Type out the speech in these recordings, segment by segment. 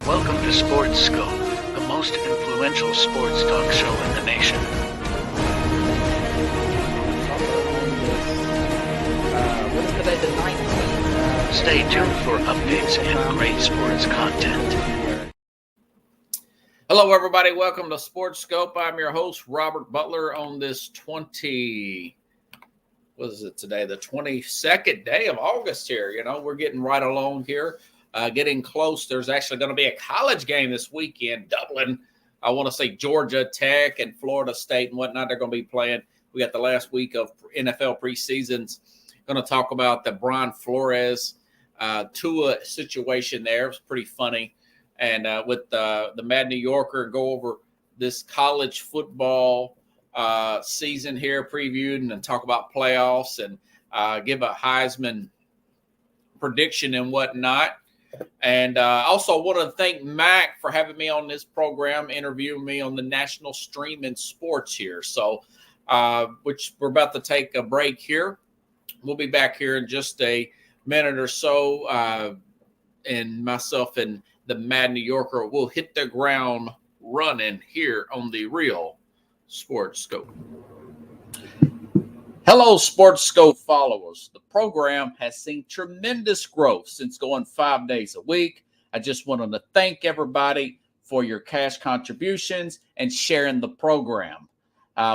Welcome to Sports Scope, the most influential sports talk show in the nation. What is today, the 19th? Stay tuned for updates and great sports content. Hello, everybody. Welcome to Sports Scope. I'm your host, Robert Butler, on this the 22nd day of August here. You know, we're getting right along here, getting close. There's actually going to be a college game this weekend, Dublin. I want to say Georgia Tech and Florida State and whatnot. They're going to be playing. We got the last week of NFL preseasons. Going to talk about the Brian Flores Tua situation there. It's pretty funny. And with the Mad New Yorker, go over this college football season here previewed and talk about playoffs and give a Heisman prediction and whatnot. And also want to thank Mac for having me on this program, interviewing me on the National Streaming Sports here. So, which we're about to take a break here. We'll be back here in just a minute or so. And myself and the Mad New Yorker will hit the ground running here on the Real Sports Scope. Hello, Sports Scope followers. The program has seen tremendous growth since going 5 days a week. I just wanted to thank everybody for your cash contributions and sharing the program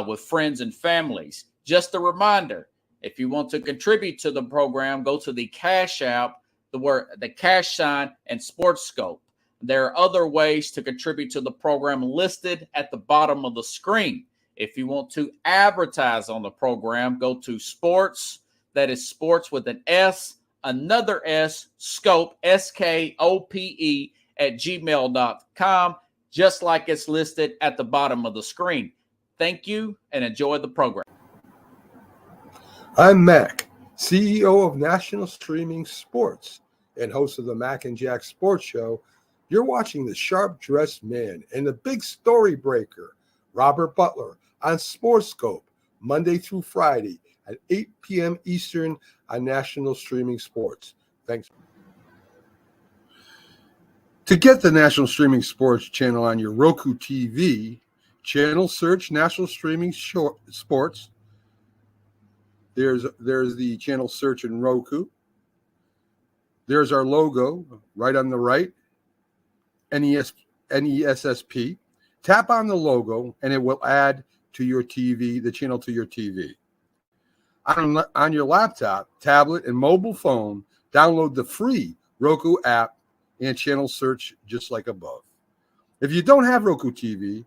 with friends and families. Just a reminder, if you want to contribute to the program, go to the Cash App, the cash sign, and Sports Scope. There are other ways to contribute to the program listed at the bottom of the screen. If you want to advertise on the program, go to sports, that is sports with an S, another S, scope, SKOPE, at gmail.com, just like it's listed at the bottom of the screen. Thank you and enjoy the program. I'm Mac, CEO of National Streaming Sports and host of the Mac and Jack Sports Show. You're watching the sharp-dressed man and the big story breaker, Robert Butler, on Sports Scope, Monday through Friday at 8 p.m. Eastern on National Streaming Sports. Thanks. To get the National Streaming Sports channel on your Roku TV, channel search National Streaming Sports. There's the channel search in Roku. There's our logo right on the right, NESSP. Tap on the logo and it will add to your TV, the channel to your TV. On your laptop, tablet, and mobile phone, download the free Roku app and channel search just like above. If you don't have Roku TV,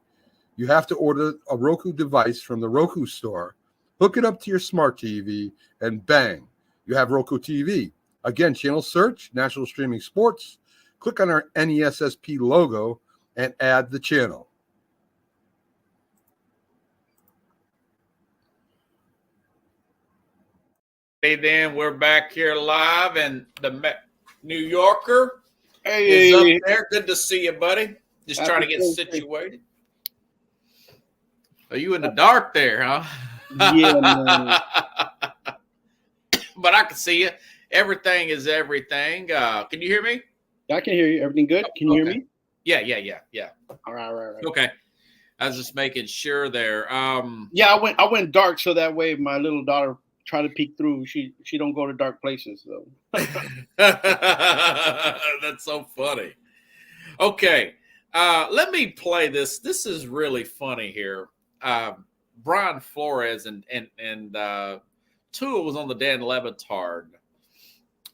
you have to order a Roku device from the Roku store. Hook it up to your smart TV, and bang, you have Roku TV. Again, channel search, National Streaming Sports. Click on our NESSP logo and add the channel. Hey, then we're back here live, and the New Yorker is up there. Good to see you, buddy. Just trying to get situated. Are you in the dark there, huh? Yeah, man. But I can see you. Everything is everything. Can you hear me? I can hear you. Everything good? Can you hear me? Yeah. All right. Okay. I was just making sure there. Yeah, I went dark so that way my little daughter try to peek through. She don't go to dark places though. That's so funny. Okay. Let me play this. This is really funny here. Brian Flores and Tua was on the Dan Le Batard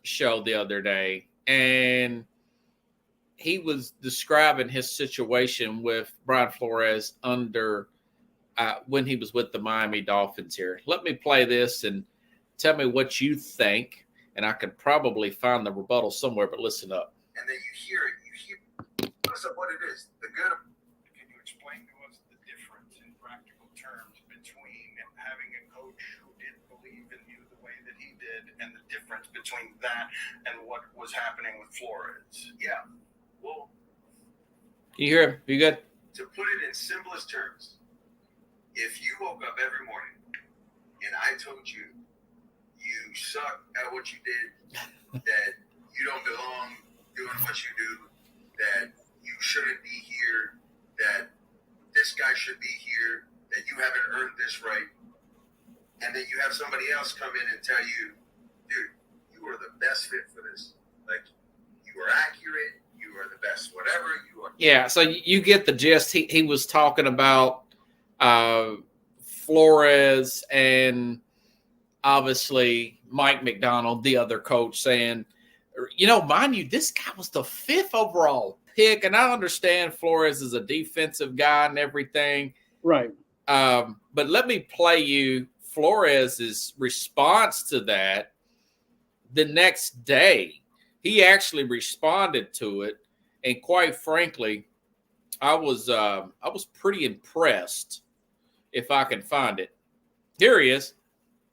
show the other day, and he was describing his situation with Brian Flores under when he was with the Miami Dolphins here. Let me play this and tell me what you think, and I could probably find the rebuttal somewhere, but listen up. And then you hear what's up, what it is, the good. Can you explain to us the difference in practical terms between having a coach who didn't believe in you the way that he did and the difference between that and what was happening with Flores? Yeah. Well, You hear him? You good? to put it in simplest terms, if you woke up every morning and I told you you suck at what you did, that you don't belong doing what you do, that shouldn't be here, that this guy should be here, that you haven't earned this right. And then you have somebody else come in and tell you, dude, you are the best fit for this. Like, you are accurate, you are the best, whatever you are. Yeah, so you get the gist. He was talking about Flores and obviously Mike McDonald, the other coach, saying, mind you, this guy was the 5th overall pick, and I understand Flores is a defensive guy and everything. Right. But let me play you Flores' response to that the next day. He actually responded to it, and quite frankly, I was pretty impressed. If I can find it, here he is.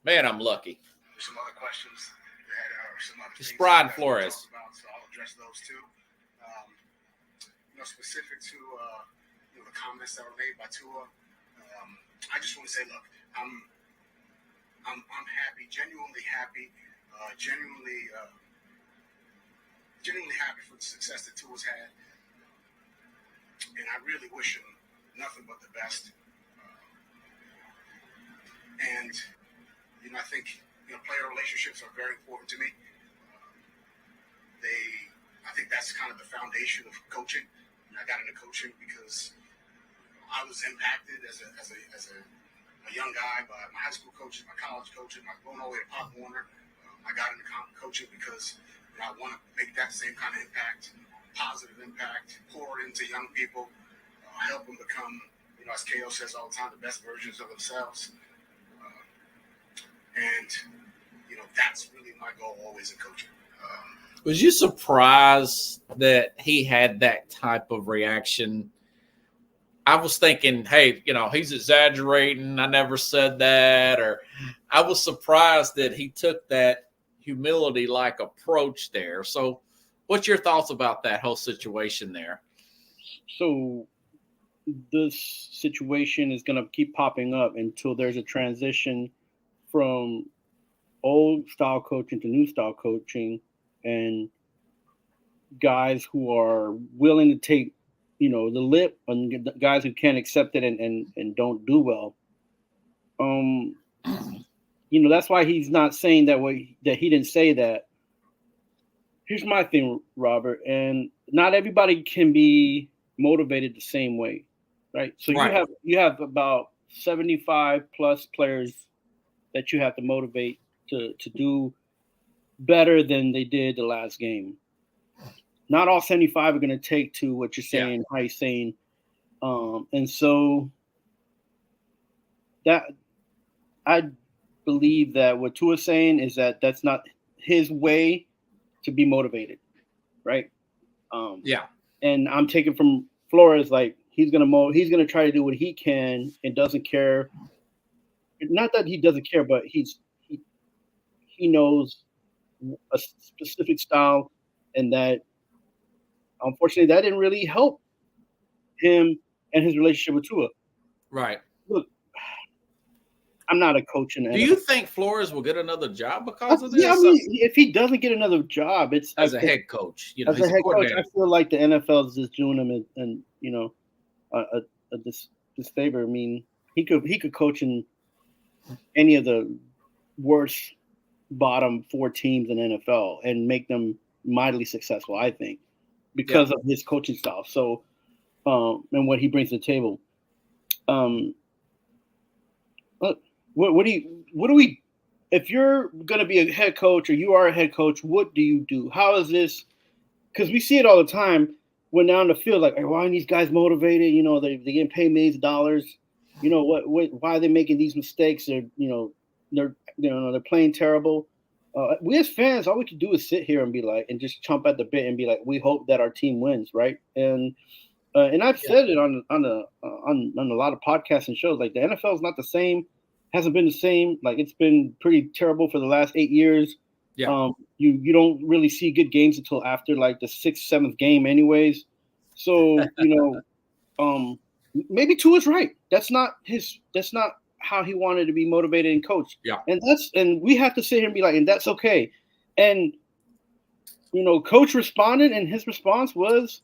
Man, I'm lucky. There's some other questions that are some other Just things Brian that Flores. we'll talk about, so I'll address those too. Specific to the comments that were made by Tua, I just want to say, look, I'm happy, genuinely happy, genuinely happy for the success that Tua's had, and I really wish him nothing but the best. And I think player relationships are very important to me. I think that's kind of the foundation of coaching. I got into coaching because I was impacted as a young guy by my high school coaches, my college coaches, going all the way to Pop Warner. I got into coaching because I want to make that same kind of impact, positive impact, pour it into young people, help them become, as KO says all the time, the best versions of themselves. And that's really my goal always in coaching. Was you surprised that he had that type of reaction? I was thinking, hey, he's exaggerating. I never said that. Or I was surprised that he took that humility-like approach there. So what's your thoughts about that whole situation there? So this situation is going to keep popping up until there's a transition from old style coaching to new style coaching, and guys who are willing to take, the lip, and guys who can't accept it and don't do well. That's why he's not saying that way, that he didn't say that. Here's my thing, Robert, and not everybody can be motivated the same way, right? So right. you have about 75 plus players that you have to motivate to do better than they did the last game. Not all 75 are going to take to what you're saying, how you're saying. And so that I believe that what Tua's saying is that that's not his way to be motivated, right? And I'm taking from Flores, like he's gonna try to do what he can and doesn't care. Not that he doesn't care, but he knows a specific style, and that unfortunately that didn't really help him and his relationship with Tua. Right. Look, I'm not a coach in the Do NFL. you think Flores will get another job because of this? Yeah, I mean, if he doesn't get another job, it's as a head coach. As a head coach, I feel like the NFL is just doing him a disfavor. I mean, he could coach in any of the worst bottom 4 teams in the NFL and make them mightily successful, I think, because of his coaching style. So, and what he brings to the table. What do we? If you're going to be a head coach or you are a head coach, what do you do? How is this? Because we see it all the time when they're on the field. Like, why are these guys motivated? They getting paid millions of dollars. Why are they making these mistakes? They're playing terrible. We as fans, all we can do is sit here and be like, and just chomp at the bit and be like, we hope that our team wins, right? And I've said it on a lot of podcasts and shows. Like, the NFL is not the same, hasn't been the same. Like, it's been pretty terrible for the last 8 years. Yeah. You don't really see good games until after like the 6th, 7th game, anyways. So maybe Tua's right. That's not how he wanted to be motivated and coached. Yeah. And we have to sit here and be like, and that's okay. And coach responded, and his response was,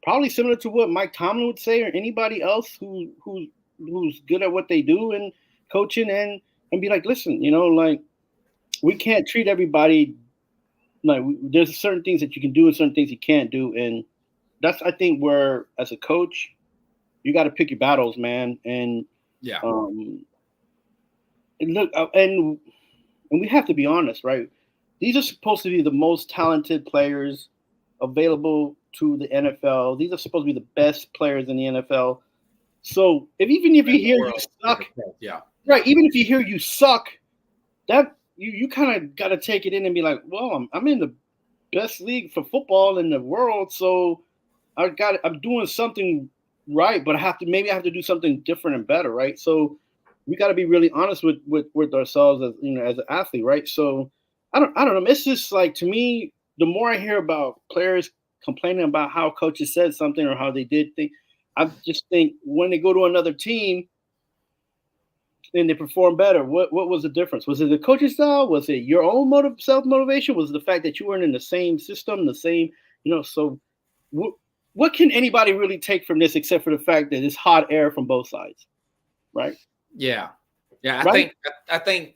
probably similar to what Mike Tomlin would say, or anybody else who's good at what they do and coaching, and be like, listen, like, we can't treat everybody like, there's certain things that you can do and certain things you can't do, and that's, I think, where as a coach you got to pick your battles, man. And Yeah. and look, and we have to be honest, right? These are supposed to be the most talented players available to the NFL. These are supposed to be the best players in the NFL. So even if you hear you suck, yeah, right? Even if you hear you suck, that you kind of got to take it in and be like, well, I'm in the best league for football in the world, so I'm doing something right, but I have to do something different and better, right? So we got to be really honest with ourselves as as an athlete, right? So I don't know. It's just like, to me, the more I hear about players complaining about how coaches said something or how they did things, I just think when they go to another team and they perform better, what was the difference? Was it the coaching style? Was it your own self-motivation? Was it the fact that you weren't in the same system, the same, so what can anybody really take from this except for the fact that it's hot air from both sides, right? Yeah. Right? I think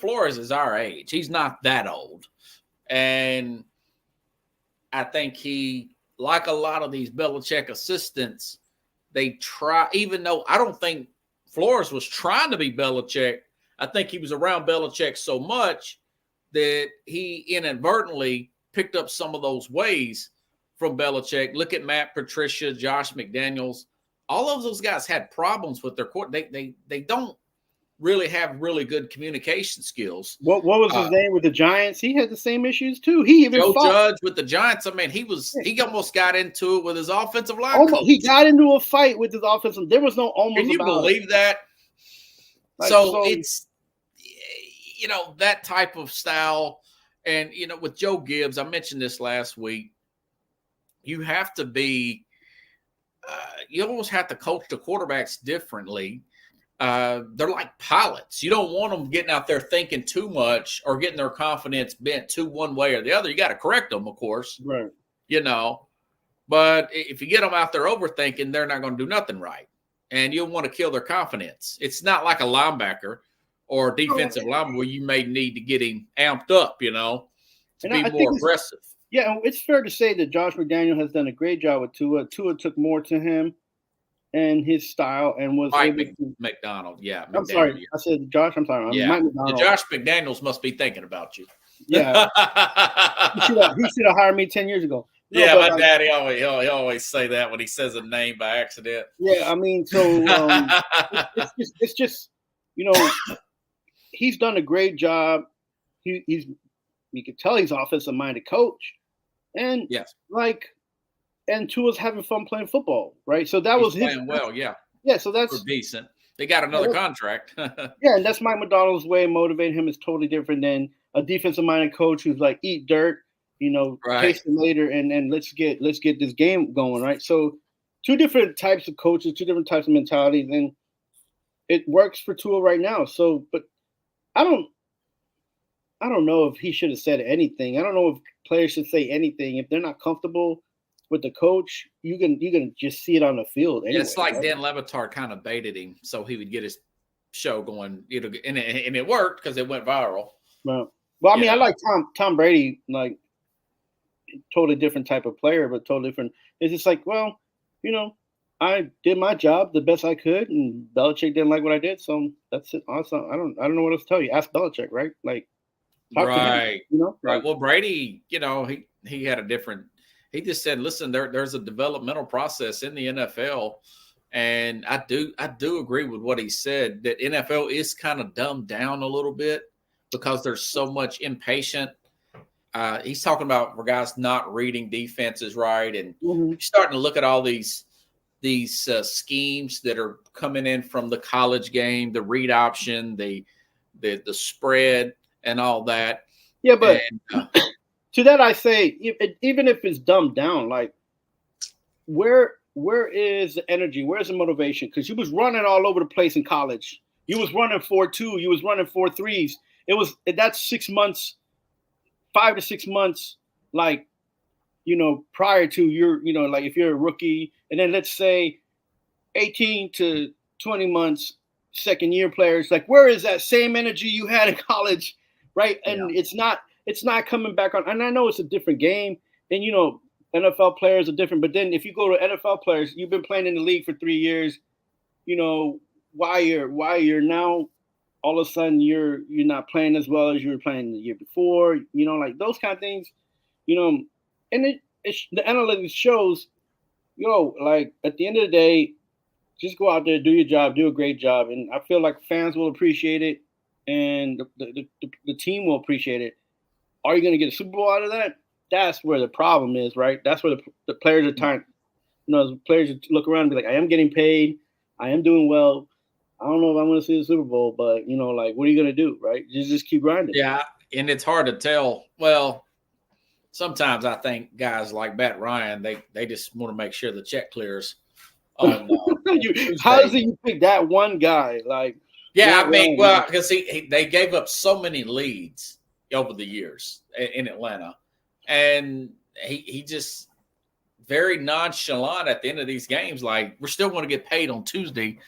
Flores is our age. He's not that old. And I think he, like a lot of these Belichick assistants, they try, even though I don't think Flores was trying to be Belichick, I think he was around Belichick so much that he inadvertently picked up some of those ways from Belichick. Look at Matt Patricia, Josh McDaniels. All of those guys had problems with their court. They don't really have really good communication skills. What was his name with the Giants? He had the same issues too. He even Joe fought. Judge with the Giants. I mean, he almost got into it with his offensive line coach. He got into a fight with his offensive. There was no almost. Can you believe that? Like, so it's that type of style, and with Joe Gibbs, I mentioned this last week. You have to be. You almost have to coach the quarterbacks differently. They're like pilots. You don't want them getting out there thinking too much or getting their confidence bent to one way or the other. You got to correct them, of course. Right. But if you get them out there overthinking, they're not going to do nothing right. And you'll want to kill their confidence. It's not like a linebacker or defensive lineman where you may need to get him amped up, to be more aggressive. Yeah, it's fair to say that Josh McDaniel has done a great job with Tua. Tua took more to him and his style and was Mike McDonald. Yeah. I'm sorry. Yeah. I said Josh. I'm sorry. Yeah. Mike McDonald. Josh McDaniels must be thinking about you. Yeah. he should have hired me 10 years ago. No, my daddy always say that when he says a name by accident. Yeah, I mean, so it's just he's done a great job. You can tell he's offensive minded coach, and yes, and Tua's having fun playing football, right? So that was playing well, yeah. Yeah, so that's decent. They got another contract. Yeah, and that's Mike McDonald's way of motivating him is totally different than a defensive minded coach who's like, eat dirt, taste it later, and let's get this game going, right? So two different types of coaches, two different types of mentalities, and it works for Tua right now. So, but I don't know if he should have said anything. I don't know if players should say anything. If they're not comfortable with the coach, you can just see it on the field. Anyway, it's like Dan Le Batard kind of baited him so he would get his show going. And it worked because it went viral. Well, I mean, I like Tom Brady, like totally different type of player, but totally different. It's just like, well, I did my job the best I could, and Belichick didn't like what I did, so that's it. Also, I don't know what else to tell you. Ask Belichick, right? Like, right, right. Well, Brady, he had a different. He just said, "Listen, there's a developmental process in the NFL," and I do agree with what he said that NFL is kind of dumbed down a little bit because there's so much impatient. He's talking about for guys not reading defenses right, and you're starting to look at all these schemes that are coming in from the college game, the read option, the spread, and all that. Yeah, but to that I say, even if it's dumbed down, like where is the energy? Where's the motivation? Because you was running all over the place in college. You was running 4.2. You was running 4.3s. That's 6 months, 5 to 6 months, like prior to like if you're a rookie, and then let's say 18 to 20 months, second year players, like where is that same energy you had in college, right? And it's not coming back on. And I know it's a different game, and NFL players are different. But then if you go to NFL players, you've been playing in the league for 3 years, why you're now all of a sudden you're not playing as well as you were playing the year before, like those kind of things, and the analytics shows, like at the end of the day, just go out there, do your job, do a great job. And I feel like fans will appreciate it and the team will appreciate it. Are you going to get a Super Bowl out of that? That's where the problem is, right? That's where the players are trying, the players look around and be like, I am getting paid. I am doing well. I don't know if I'm going to see the Super Bowl, but, like, what are you going to do, right? Just keep grinding. Yeah, and it's hard to tell. Well, sometimes I think guys like Matt Ryan, they just want to make sure the check clears. On, how is it you pick that one guy? Like, yeah, because they gave up so many leads over the years in Atlanta, and he just very nonchalant at the end of these games. Like, we're still going to get paid on Tuesday.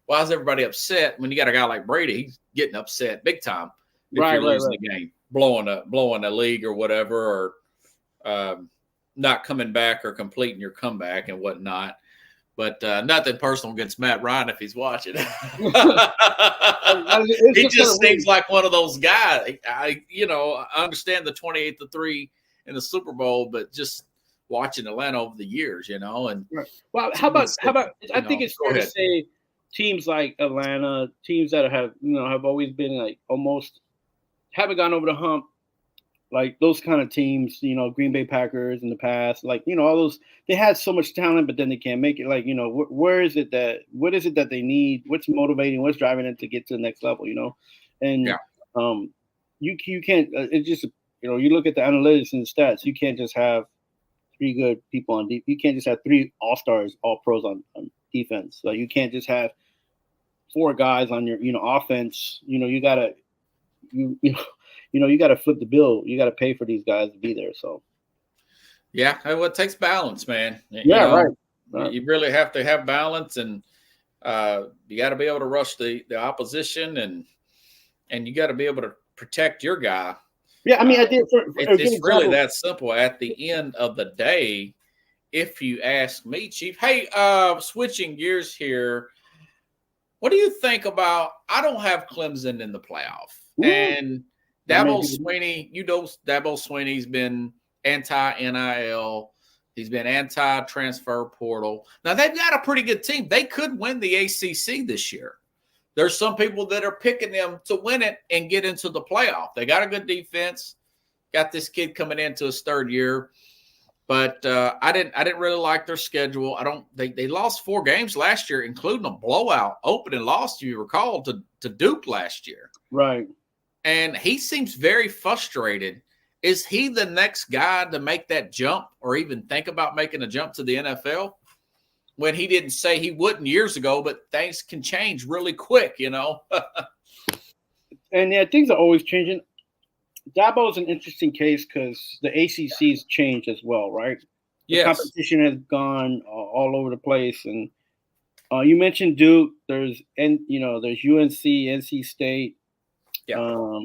Why is everybody upset when you got a guy like Brady? He's getting upset big time if you're losing the game, blowing a league or whatever, or not coming back or completing your comeback and whatnot. But nothing personal against Matt Ryan if he's watching. He just seems like one of those guys. I understand the 28-3 in the Super Bowl, but just watching Atlanta over the years, and right. Well, how about? I think it's fair to say teams like Atlanta, teams that have have always been like almost haven't gone over the hump. Like those kind of teams, Green Bay Packers in the past, like, all those, they had so much talent, but then they can't make it. Like, what is it that they need? What's motivating? What's driving them to get to the next level, And you can't, it's just, you look at the analytics and the stats, you can't just have 3 good people on defense. You can't just have 3 all-stars, all pros on defense. Like you can't just have 4 guys on your, offense. You gotta, you got to flip the bill. You got to pay for these guys to be there. So, yeah, it takes balance, man. Right. You really have to have balance, and you got to be able to rush the opposition, and you got to be able to protect your guy. Yeah, I mean, it's really that simple. At the end of the day, if you ask me, Chief, hey, switching gears here, what do you think about? I don't have Clemson in the playoff, and Dabo Swinney, Dabo Swinney's been anti-NIL. He's been anti-transfer portal. Now, they've got a pretty good team. They could win the ACC this year. There's some people that are picking them to win it and get into the playoff. They got a good defense. Got this kid coming into his 3rd year. But I didn't really like their schedule. They lost 4 games last year, including a blowout opening loss, you recall, to Duke last year. Right. And he seems very frustrated. Is he the next guy to make that jump or even think about making a jump to the NFL when he didn't say he wouldn't years ago, but things can change really quick, And yeah, things are always changing. Dabo is an interesting case because the ACC's changed as well, right? Yes. The competition has gone all over the place. And you mentioned Duke. There's UNC, NC State. Yeah.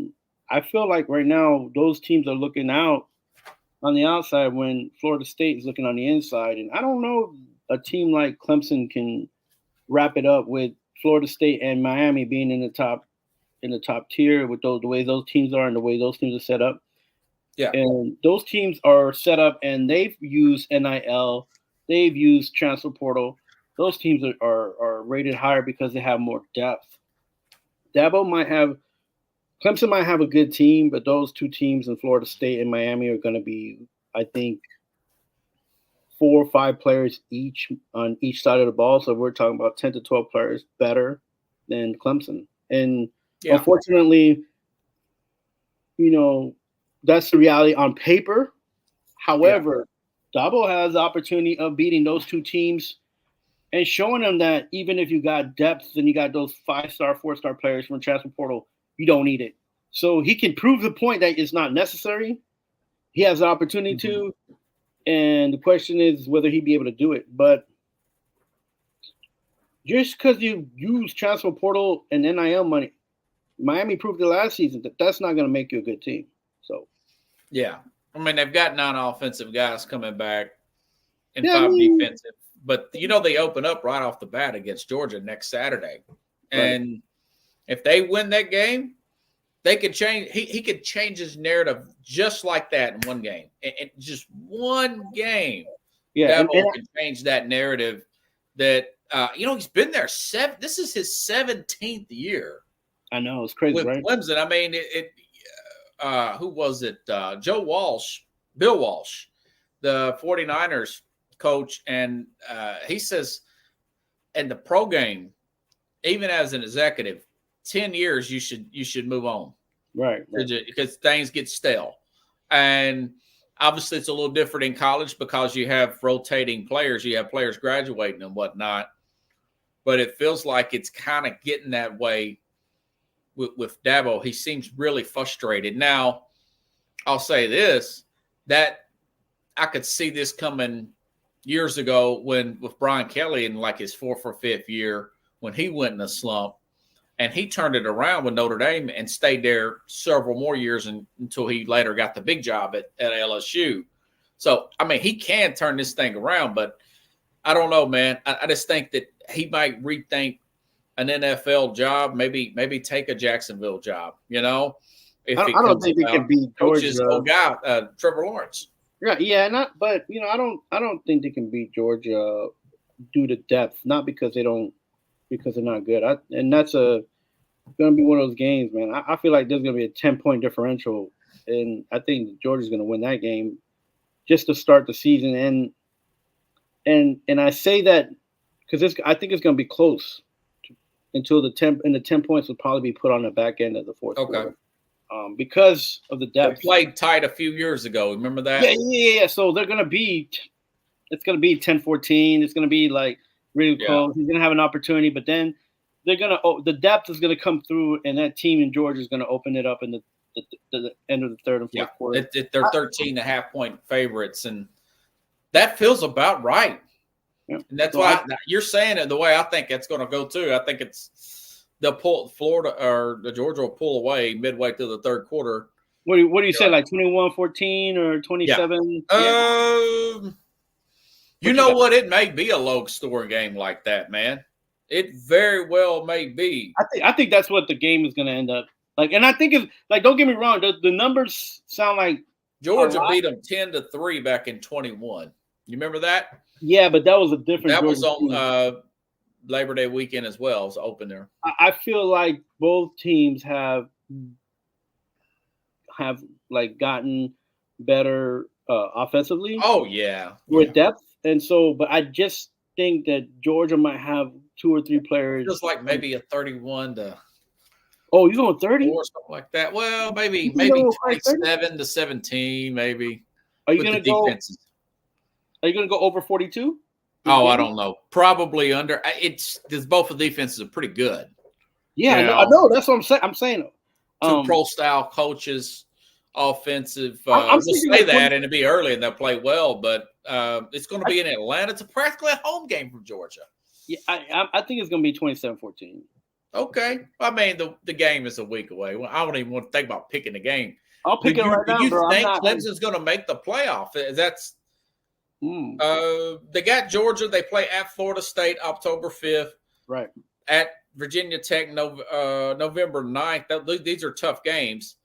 I feel like right now those teams are looking out on the outside when Florida State is looking on the inside. And I don't know if a team like Clemson can wrap it up with Florida State and Miami being in the top tier with the way those teams are and the way those teams are set up. Yeah. And those teams are set up and they've used NIL, they've used transfer portal. Those teams are rated higher because they have more depth. Clemson might have a good team, but those 2 teams in Florida State and Miami are going to be, I think, 4 or 5 players each on each side of the ball. So we're talking about 10 to 12 players better than Clemson. And unfortunately, that's the reality on paper. However, Dabo has the opportunity of beating those 2 teams and showing them that even if you got depth and you got those 5-star, 4-star players from transfer portal, you don't need it. So he can prove the point that it's not necessary. He has the opportunity to, And the question is whether he'd be able to do it. But just because you use transfer portal and NIL money, Miami proved it last season that that's not going to make you a good team. So, yeah. I mean, they've got 9 offensive guys coming back and Yeah, I 5 mean- defensive. But, you know, they open up right off the bat against Georgia next Saturday. And if they win that game, they could change. He could change his narrative just like that in one game. And just one game. yeah, Dabo can change that narrative that, you know, he's been there this is his 17th year I know it's crazy, with right? Clemson. I mean, who was it? Bill Walsh, the 49ers coach. And he says in the pro game, even as an executive, 10 years, you should move on. Right. Because things get stale. And obviously it's a little different in college because you have rotating players. You have players graduating and whatnot. But it feels like it's kind of getting that way with Dabo. He seems really frustrated. Now, I'll say this, that I could see this coming years ago with Brian Kelly in like his 4th or 5th year when he went in a slump. And he turned it around with Notre Dame and stayed there several more years until he later got the big job at LSU. So, I mean, he can turn this thing around, but I don't know, man. I just think that he might rethink an NFL job, maybe take a Jacksonville job, you know? If I don't think they can beat coach's Georgia. old guy, Trevor Lawrence. Yeah, but you know, I don't think they can beat Georgia due to depth, not because they're not good. And that's going to be one of those games, man. I feel like there's going to be a 10-point differential, and I think Georgia's going to win that game just to start the season. And I say that because I think it's going to be close until the 10 points will probably be put on the back end of the fourth quarter. Because of the They depth. played tight a few years ago. Remember that? Yeah. So they're going to be – it's going to be 10-14. It's going to be like really close. He's going to have an opportunity, but then they're going to the depth is going to come through, and that team in Georgia is going to open it up in the end of the third and fourth quarter. They're 13.5-point favorites, and that feels about right. Yeah. And that's why you're saying it the way I think it's going to go too. I think they'll pull Florida or the Georgia will pull away midway through the third quarter. What do you say, like 21-14 or 27? You know what? It may be a low-scoring game like that, man. It very well may be. I think that's what the game is going to end up like. And I think it's like, don't get me wrong, the numbers sound like Georgia beat them 10-3 back in 21. You remember that? Yeah, but that was a different. That was on Labor Day weekend as well. It was open there. I feel like both teams have like gotten better offensively. Oh yeah, with depth, and so, but I just think that Georgia might have 2 or 3 players. Just like maybe a 31 to. Oh, you're going 30 or something like that. Well, maybe 27 to 17, maybe. Are you going to go? Defenses. Are you going to go over 42? Oh, I don't know. Probably under. It's because both of the defenses are pretty good. Yeah, I know. That's what I'm saying. I'm saying two pro-style coaches, offensive. I'm we'll say that, and it'll be early, and they'll play well. But it's going to be in Atlanta. It's practically a home game from Georgia. Yeah, I think it's going to be 27-14. Okay. I mean, the game is a week away. I don't even want to think about picking the game. I'll pick it right now, bro. Do you think Clemson's going to make the playoff? That's they got Georgia. They play at Florida State October 5th. Right. At Virginia Tech November 9th. These are tough games.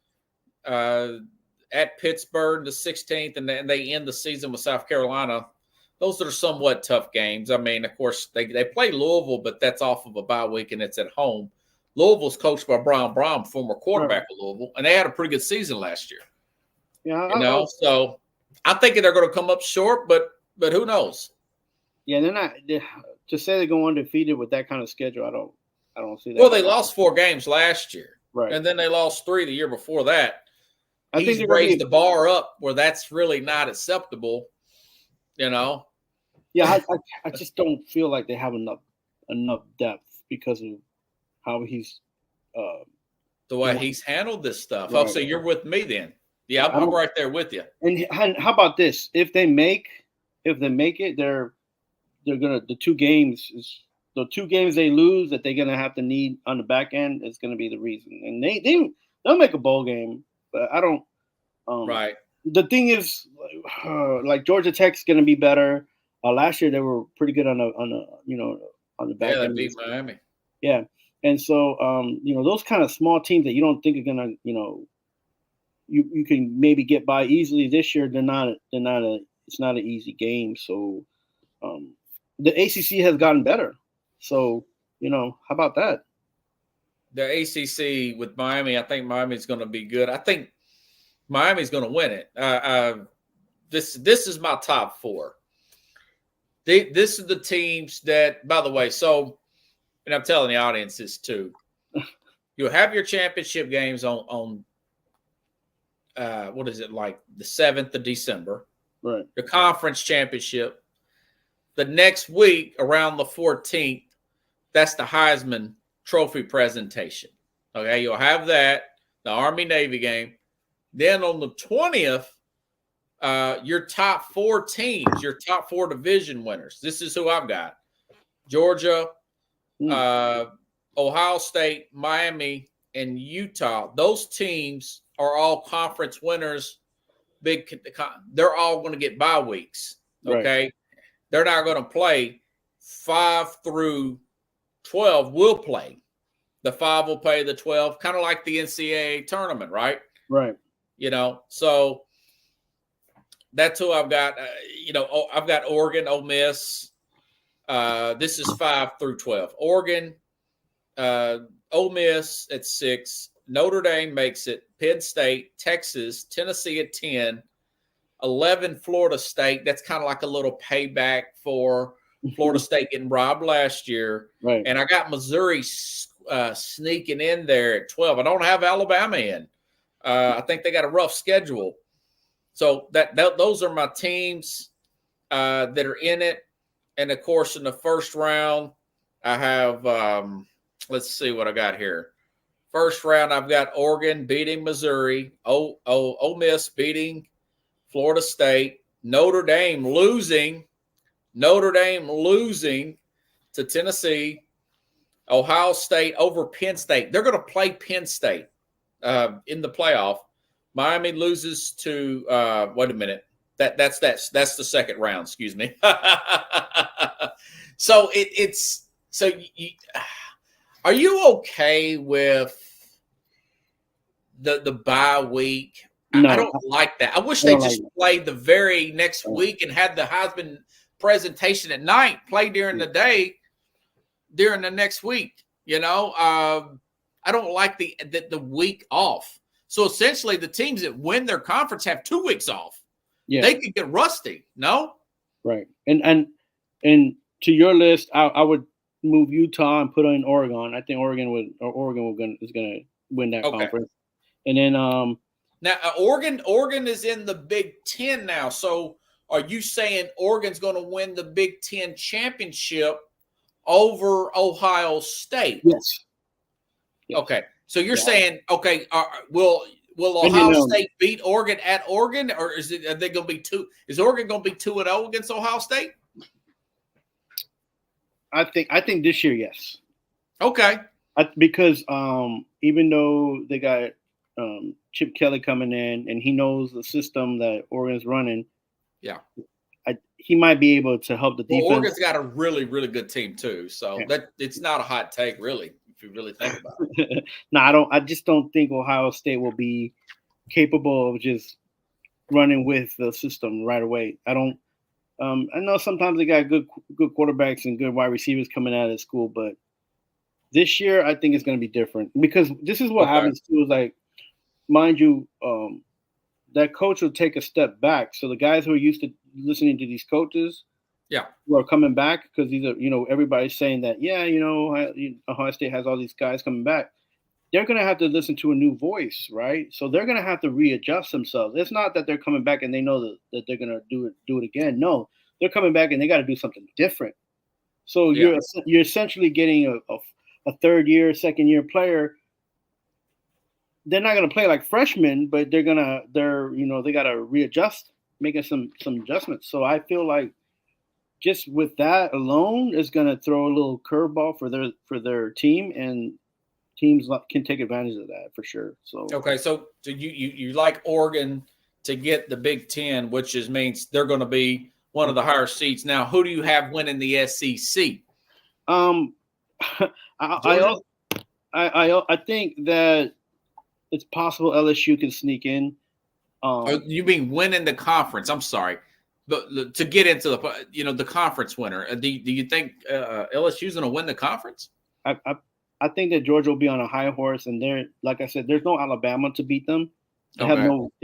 At Pittsburgh the 16th, and they end the season with South Carolina. Those are somewhat tough games. I mean, of course, they play Louisville, but that's off of a bye week, and it's at home. Louisville's coached by Brian Brohm, former quarterback of Louisville, and they had a pretty good season last year. Yeah, so I think they're going to come up short, but who knows? Yeah, they're not. To say they're going undefeated with that kind of schedule, I don't see that. Well, they lost 4 games last year, right, and then they lost 3 the year before that. I think He's raised the bar up where that's really not acceptable. Yeah, I just don't feel like they have enough depth because of how he's the way he's handled this stuff. Right. Oh, so you're with me then? Yeah, I'm right there with you. And how about this? If they make it, they're gonna the two games they lose that they're gonna have to need on the back end is gonna be the reason. And they'll make a bowl game, but I don't. Right. The thing is, like Georgia Tech's gonna be better. Last year they were pretty good on the back Yeah, they end. beat Miami. Yeah, and so those kind of small teams that you don't think are gonna you can maybe get by easily this year. It's not an easy game. So the ACC has gotten better. So how about that? The ACC with Miami, I think Miami's going to be good. I think Miami's going to win it. This is my top four. This is the teams that, by the way, and I'm telling the audience this too. You'll have your championship games on what is it, like the 7th of December? Right. The conference championship. The next week, around the 14th, that's the Heisman Trophy presentation. Okay, you'll have that, the Army-Navy game. Then on the 20th, your top 4 teams, your top 4 division winners. This is who I've got. Georgia, Ohio State, Miami, and Utah. Those teams are all conference winners. They're all going to get bye weeks. Okay. Right. They're not going to play 5 through 12. Will play. The 5 will play the 12, kind of like the NCAA tournament, right? Right. So that's who I've got. I've got Oregon, Ole Miss. This is 5 through 12. Oregon, Ole Miss at 6. Notre Dame makes it. Penn State, Texas, Tennessee at 10. 11, Florida State. That's kind of like a little payback for Florida State getting robbed last year. Right. And I got Missouri sneaking in there at 12. I don't have Alabama in. I think they got a rough schedule. So those are my teams that are in it. And, of course, in the first round, I have let's see what I got here. First round, I've got Oregon beating Missouri, Ole Miss beating Florida State, Notre Dame losing to Tennessee, Ohio State over Penn State. They're going to play Penn State in the playoff. Miami loses to wait a minute. That's the second round. Excuse me. So are you okay with the bye week? No, I don't like that. I wish they just played the very next week and had the Heisman presentation at night, play during the day, during the next week. I don't like the week off. So essentially, the teams that win their conference have 2 weeks off. Yeah, they could get rusty. No, right. And to your list, I would move Utah and put in Oregon. I think Oregon is going to win that conference. And then now Oregon is in the Big Ten now. So are you saying Oregon's going to win the Big Ten championship over Ohio State? Yes. Okay. So you're saying, will Ohio State beat Oregon at Oregon, or are they going to be 2? Is Oregon going to be 2-0 against Ohio State? I think this year, yes. Okay. Because even though they got Chip Kelly coming in and he knows the system that Oregon's running, yeah, he might be able to help the defense. Well, Oregon's got a really, really good team too, so that it's not a hot take, really, if you really think about it. No, I just don't think Ohio State will be capable of just running with the system right away. I don't. I know sometimes they got good quarterbacks and good wide receivers coming out of school, but this year I think it's going to be different because this is what happens too. Is like, mind you, that coach will take a step back. So the guys who are used to listening to these coaches, who are coming back because these are, everybody's saying that, Ohio State has all these guys coming back. They're going to have to listen to a new voice, right? So they're going to have to readjust themselves. It's not that they're coming back and they know that they're going to do it again. No, they're coming back and they got to do something different. So you're essentially getting a third year, second year player they're not gonna play like freshmen, but they gotta readjust, making some adjustments. So I feel like just with that alone is gonna throw a little curveball for their team, and teams can take advantage of that for sure. So Okay, so you like Oregon to get the Big Ten, which means they're going to be one of the higher seats. Now, who do you have winning the SEC? I think that it's possible LSU can sneak in. You mean winning the conference? I'm sorry, but to get into the conference winner, do you think LSU is going to win the conference? I think that Georgia will be on a high horse, and like I said, there's no Alabama to beat them. They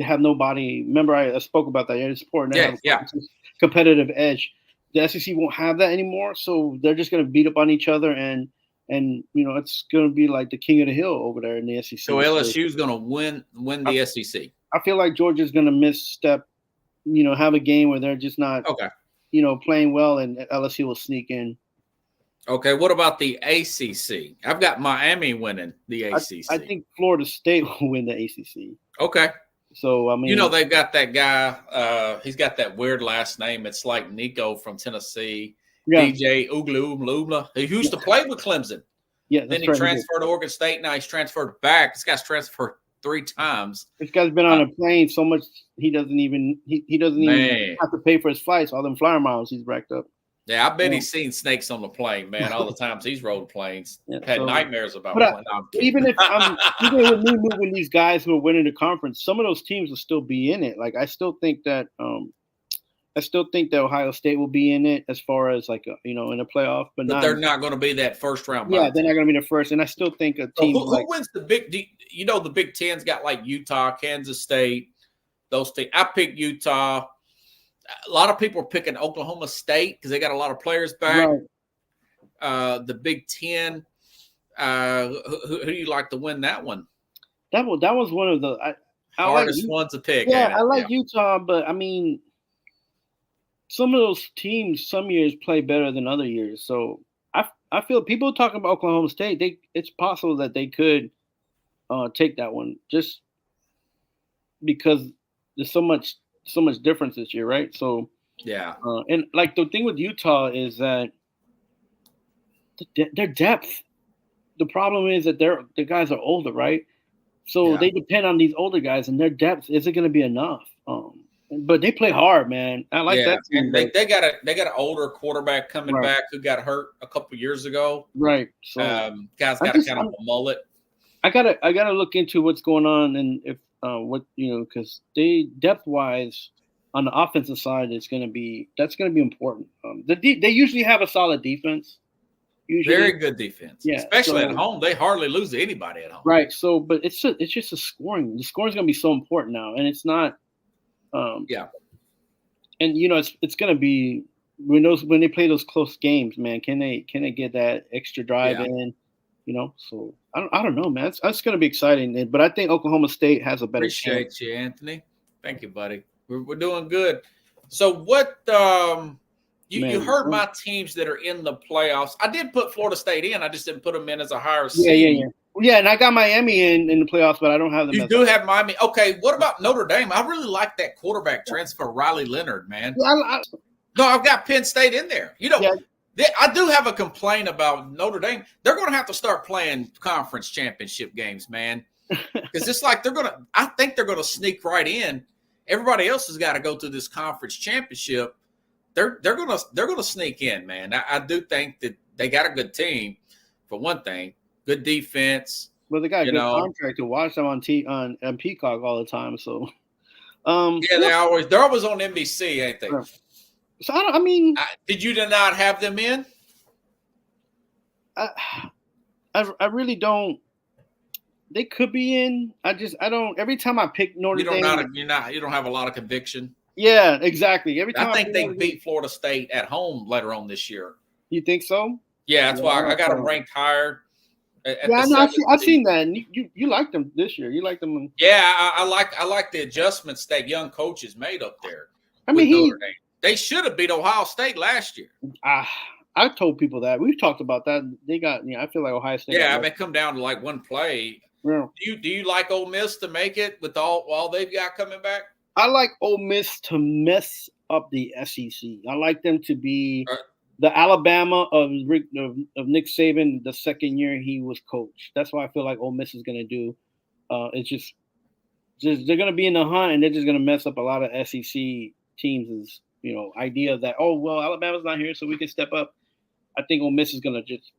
have nobody. Remember, I spoke about that. It's important to have a competitive edge. The SEC won't have that anymore, so they're just going to beat up on each other, and it's going to be like the king of the hill over there in the SEC. So LSU is going to win the SEC. I feel like Georgia's going to misstep, have a game where they're just not, playing well, and LSU will sneak in. Okay, what about the ACC? I've got Miami winning the ACC. I think Florida State will win the ACC. Okay. So, I mean, they've got that guy. He's got that weird last name. It's like Nico from Tennessee. Yeah. DJ Uglumlumla. He used to play with Clemson. Yeah. Then he transferred to Oregon State. Now he's transferred back. This guy's transferred 3 times. This guy's been on a plane so much he doesn't even have to pay for his flights. All them flyer miles he's racked up. Yeah, I bet he's seen snakes on the plane, man. All the times he's rode planes, had nightmares about planes. Even with me moving these guys who are winning the conference, some of those teams will still be in it. Like I still think that Ohio State will be in it as far as in a playoff, but they're not going to be that first round. Yeah, they're not going to be the first, and I still think a team. Who wins the Big? The Big Ten's got like Utah, Kansas State, those teams. I picked Utah. A lot of people are picking Oklahoma State because they got a lot of players back. Right. The Big Ten. Who do you like to win that one? That was one of the hardest ones to pick. Yeah, I like Utah, but I mean, some of those teams some years play better than other years. So I feel people talking about Oklahoma State. It's possible that they could take that one just because there's so much difference this year, right? So yeah, and like the thing with Utah is that their depth. The problem is that the guys are older, right? So they depend on these older guys, and their depth isn't going to be enough. But they play hard, man. I like that. And they got an older quarterback coming back who got hurt a couple years ago. Right. So guy's got a kind of a mullet. I gotta look into what's going on and if because they depth wise on the offensive side that's gonna be important. They usually have a solid defense. Very good defense. Yeah, especially at home. They hardly lose to anybody at home. Right. So, but it's just a scoring. The scoring is gonna be so important now, and it's not. And it's gonna be when they play those close games, man. Can they get that extra drive in? So I don't know, man. That's gonna be exciting. But I think Oklahoma State has a better chance. Appreciate you, Anthony. Thank you, buddy. We're doing good. So what? You heard my teams that are in the playoffs. I did put Florida State in. I just didn't put them in as a higher seed. Yeah, and I got Miami in the playoffs, but I don't have them. You do have Miami. Okay, what about Notre Dame? I really like that quarterback transfer, Riley Leonard, man. No, I've got Penn State in there. I do have a complaint about Notre Dame. They're going to have to start playing conference championship games, man, because it's like I think they're going to sneak right in. Everybody else has got to go through this conference championship. They're gonna sneak in, man. I do think that they got a good team, for one thing. Good defense. Well, they got a good contract to watch them on Peacock all the time. So, they're always on NBC, ain't they? So did you not have them in? I really don't. They could be in. I don't. Every time I pick Notre Dame, you don't have a lot of conviction. Yeah, exactly. Every time I think they beat Florida State at home later on this year. You think so? Yeah, that's why I got them ranked higher. I've seen that. And you like them this year. You like them. I like the adjustments that young coaches made up there. They should have beat Ohio State last year. I told people that. We've talked about that. They got. I feel like Ohio State. Yeah, they come down to like one play. Yeah. Do you like Ole Miss to make it with all they've got coming back? I like Ole Miss to mess up the SEC. I like them to be Right. the Alabama of Nick Saban the second year he was coach. That's what I feel like Ole Miss is going to do. It's just they're going to be in the hunt, and they're just going to mess up a lot of SEC teams' idea that, oh, well, Alabama's not here, so we can step up. I think Ole Miss is going to just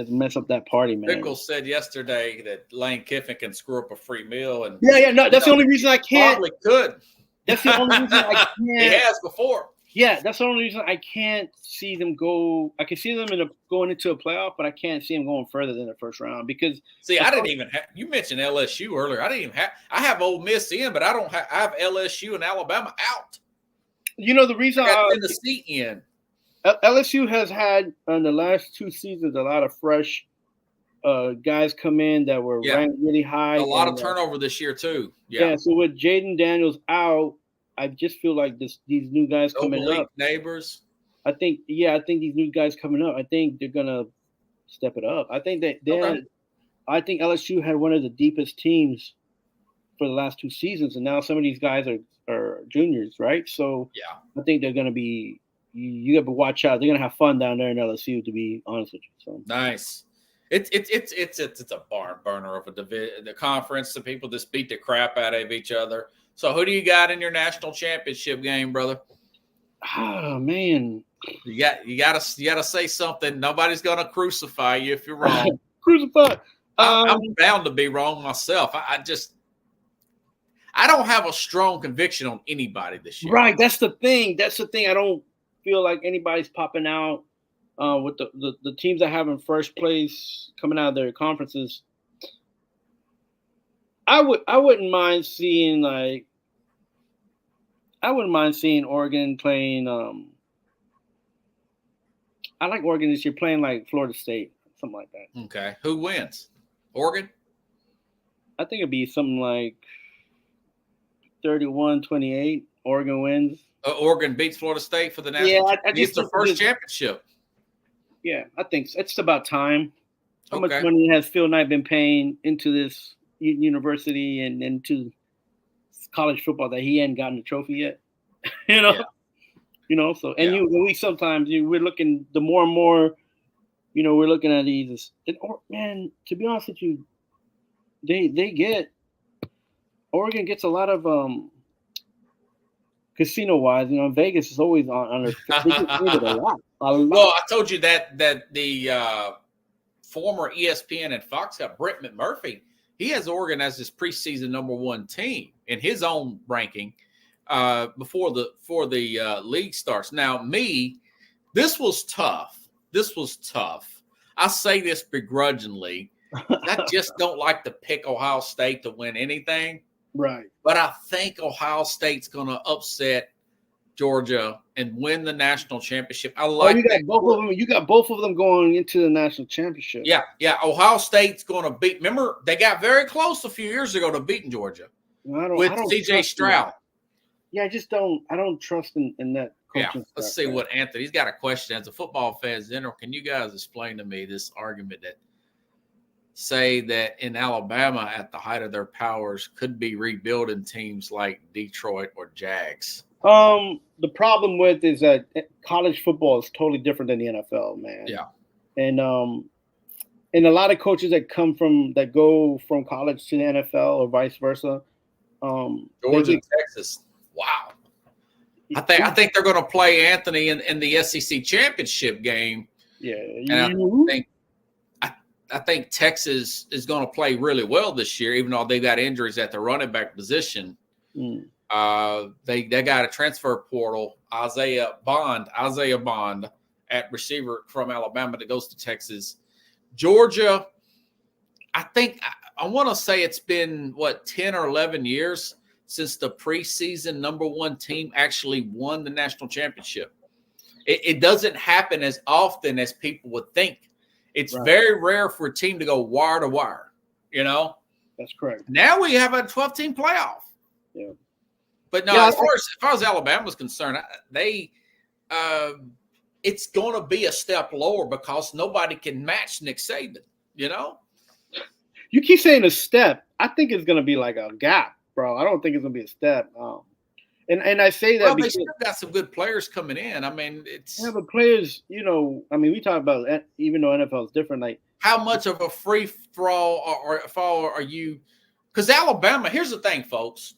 mess up that party, man. Pickles said yesterday that Lane Kiffin can screw up a free meal, and No, that's the only reason I can't. probably could. That's the only reason I He can't. has before. Yeah, that's the only reason I can't see them go. I can see them going into a playoff, but I can't see them going further than the first round because. See, I didn't even have. You mentioned LSU earlier. I didn't even have. I have Ole Miss in, but I don't have. I have LSU and Alabama out. The reason I got Tennessee in. LSU has had in the last 2 seasons a lot of fresh guys come in that were ranked really high. A lot of turnover this year too. Yeah. So with Jaden Daniels out, I just feel like these new guys coming up. Neighbors. I think these new guys coming up. I think they're gonna step it up. I think I think LSU had one of the deepest teams for the last 2 seasons, and now some of these guys are juniors, right? So yeah, I think they're gonna be. You got to watch out. They're gonna have fun down there in LSU, to be honest with you. So nice. It's a barn burner of the conference. The people just beat the crap out of each other. So who do you got in your national championship game, brother? Oh man, you gotta say something. Nobody's gonna crucify you if you're wrong. Crucify. I'm bound to be wrong myself. I don't have a strong conviction on anybody this year. Right. That's the thing. I don't feel like anybody's popping out with the teams that have in first place coming out of their conferences. I wouldn't mind seeing Oregon playing. I like Oregon this year playing like Florida State, something like that. Okay, who wins? Oregon. I think it'd be something like 31-28. Oregon wins. Oregon beats Florida State for the national. Yeah, it's their first championship. Yeah, I think so. It's about time. How Okay. much money has Phil Knight been paying into this university and into college football that he hadn't gotten a trophy yet? Yeah. So we sometimes we're looking the more and more, we're looking at these. Man, to be honest with you, Oregon gets a lot of casino wise. Vegas is always on their. They get paid a lot. Well, I told you that the former ESPN and Fox got Brett McMurphy. He has Oregon as his preseason number 1 team in his own ranking before the league starts. Now, this was tough. I say this begrudgingly. I just don't like to pick Ohio State to win anything. Right. But I think Ohio State's going to upset Georgia and win the national championship. I like you got both of them. You got both of them going into the national championship. Yeah. Ohio State's going to beat. Remember, they got very close a few years ago to beating Georgia with C.J. Stroud. Yeah, I don't trust in that. Yeah. Let's see what Anthony. He's got a question as a football fan. General, can you guys explain to me this argument that say that in Alabama at the height of their powers could be rebuilding teams like Detroit or Jags? The problem with is that college football is totally different than the NFL, man. Yeah. And a lot of coaches that go from college to the NFL or vice versa. Georgia, Texas. Wow. I think they're going to play Anthony in the SEC championship game. Yeah. I think Texas is going to play really well this year, even though they got injuries at the running back position. They got a transfer portal, Isaiah Bond at receiver from Alabama that goes to Texas. Georgia, I want to say it's been 10 or 11 years since the preseason number 1 team actually won the national championship. It doesn't happen as often as people would think. It's very rare for a team to go wire to wire, That's correct. Now we have a 12-team playoff. Yeah. But no, as far as Alabama's concerned, it's going to be a step lower because nobody can match Nick Saban, You keep saying a step. I think it's gonna be like a gap, bro. I don't think it's gonna be a step. And I say that Well, they because still got some good players coming in. I mean, it's the players, I mean, we talk about even though NFL is different, like how much of a free throw or fall are you? Because Alabama, here's the thing, folks.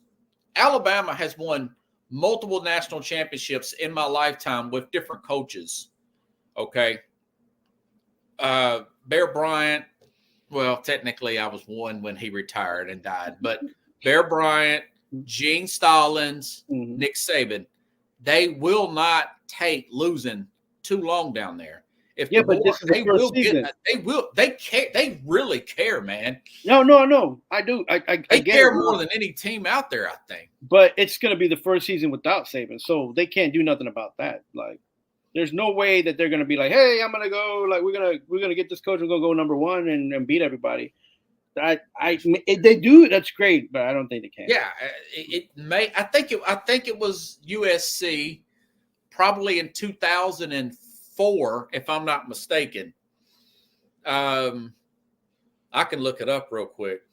Alabama has won multiple national championships in my lifetime with different coaches. Okay. Bear Bryant, well, technically I was one when he retired and died, but Bear Bryant, Gene Stallings, Nick Saban, they will not take losing too long down there. If but this is the first season. They really care, man. No. I do. I They get care it, more than any team out there, I think. But it's going to be the first season without Saban, so they can't do nothing about that. Like, there's no way that they're going to be like, "Hey, I'm going to go. Like, we're gonna get this coach. We're going to go number one and beat everybody." If they do, that's great, but I don't think they can. Yeah, it may. I think it was USC, probably in 2004, if I'm not mistaken. I can look it up real quick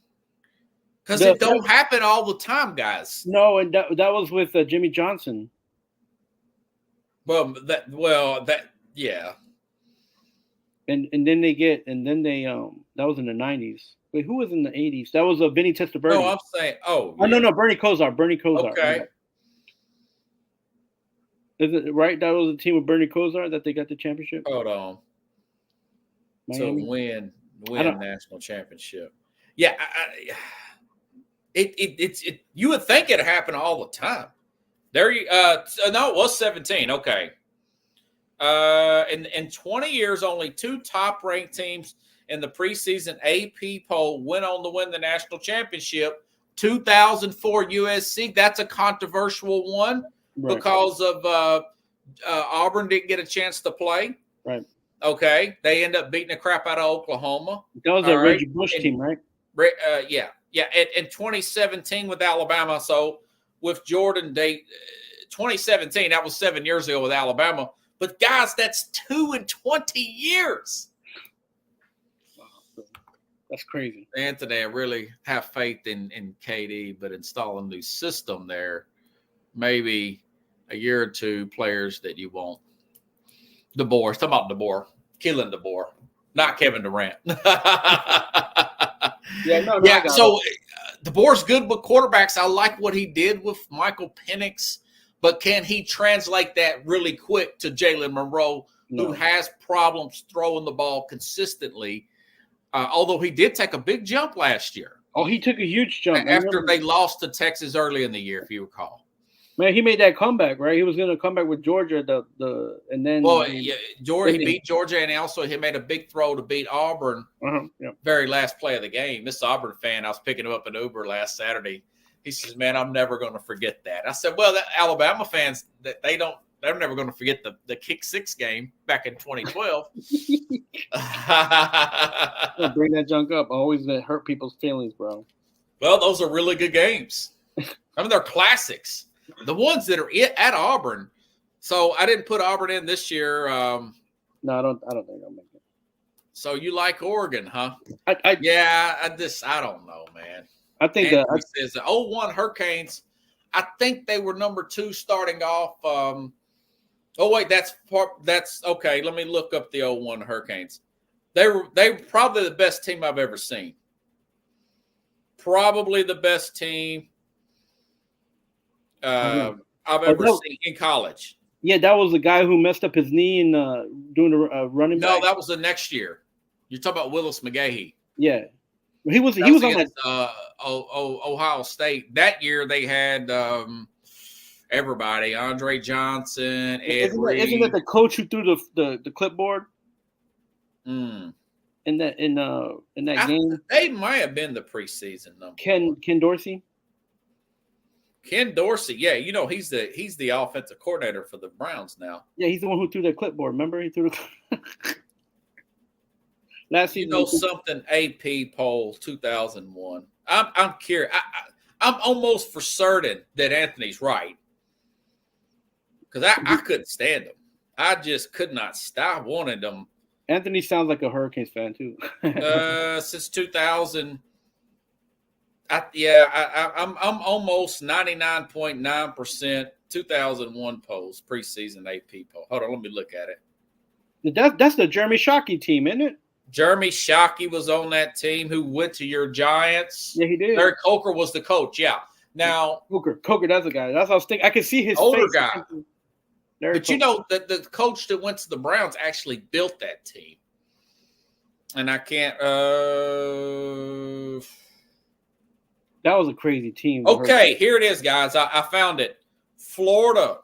because it don't happen all the time, guys. No, and that was with Jimmy Johnson. Yeah. And then that was in the 90s. Wait, who was in the 80s? That was Vinny Testaverde. No, I'm saying, no, Bernie Kosar. Okay. Is it right? That was the team with Bernie Kosar that they got the championship. Hold on. Miami? To win national championship. Yeah, it's you would think it happened all the time. There you no, it was 17. Okay. In 20 years, only 2 top-ranked teams in the preseason AP poll went on to win the national championship. 2004 USC, that's a controversial one because of Auburn didn't get a chance to play. Right. Okay. They end up beating the crap out of Oklahoma. That was a Reggie Bush team, right? Yeah. In 2017 with Alabama. So with Jordan, 2017, that was 7 years ago with Alabama. But guys, that's 2 in 20 years. That's crazy. Anthony, I really have faith in KD, but install a new system there. Maybe a year or two, players that you won't. DeBoer, talking about DeBoer, killing DeBoer, not Kevin Durant. So DeBoer's good with quarterbacks. I like what he did with Michael Penix, but can he translate that really quick to Jalen Monroe, who has problems throwing the ball consistently? Although he did take a big jump last year. Oh, he took a huge jump after they lost to Texas early in the year, if you recall. Man, he made that comeback, right? He was going to come back with Georgia, Georgia beat Georgia, and also he made a big throw to beat Auburn. Very last play of the game. This Auburn fan, I was picking him up in Uber last Saturday. He says, "Man, I'm never going to forget that." I said, "Well, the Alabama fans, they're never going to forget the kick 6 game back in 2012." Bring that junk up. Always hurt people's feelings, bro. Well, those are really good games. I mean, they're classics. The ones that are at Auburn. So I didn't put Auburn in this year. No, I don't think I'll make it. So you like Oregon, huh? I don't know, man. I think says the 01 Hurricanes. I think they were number 2 starting off. That's okay. Let me look up the 01 Hurricanes. They were probably the best team I've ever seen. Probably the best team I've ever seen in college. Yeah, that was the guy who messed up his knee and doing a running back. No, that was the next year. You're talking about Willis McGahee. Yeah, he was against, Ohio State. That year they had everybody: Andre Johnson, Ed Reed. Isn't that the coach who threw the clipboard? In that game, they might have been the preseason number. Ken Dorsey. Ken Dorsey, yeah, he's the offensive coordinator for the Browns now. Yeah, he's the one who threw that clipboard. Remember, he threw the last season. Something AP poll 2001. I'm curious. I'm almost for certain that Anthony's right because I couldn't stand him. I just could not stop. I wanted them. Anthony sounds like a Hurricanes fan too. Since 2000. I'm almost 99.9% 2001 polls, preseason AP poll. Hold on, let me look at it. That's the Jeremy Shockey team, isn't it? Jeremy Shockey was on that team who went to your Giants. Yeah, he did. Larry Coker was the coach. Yeah. Now Coker, that's the guy. That's what I was thinking. I can see his older face. guy. Larry But you Coker. know that the coach that went to the Browns actually built that team. And I can't That was a crazy team. Okay, here it is, guys. I found it. Florida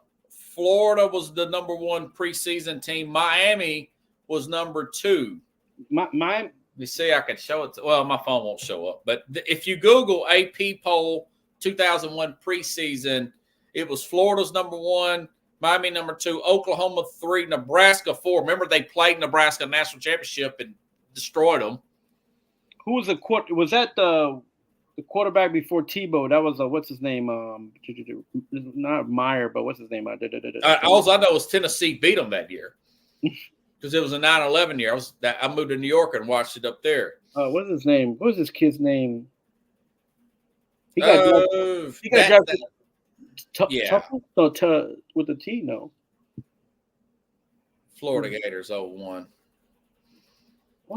was the number 1 preseason team. Miami was number 2. My You see, I can show it. Well, my phone won't show up. But if you Google AP poll 2001 preseason, it was Florida's number 1, Miami number 2, Oklahoma 3, Nebraska 4. Remember, they played Nebraska national championship and destroyed them. who was the was that the quarterback before Tebow? That was what's his name? Not Meyer, but what's his name? All I know is Tennessee beat them that year because it was a 9/11 year. I moved to New York and watched it up there. What's his name? What was this kid's name? He got drafted. Yeah. With the T, no. Florida Gators 01.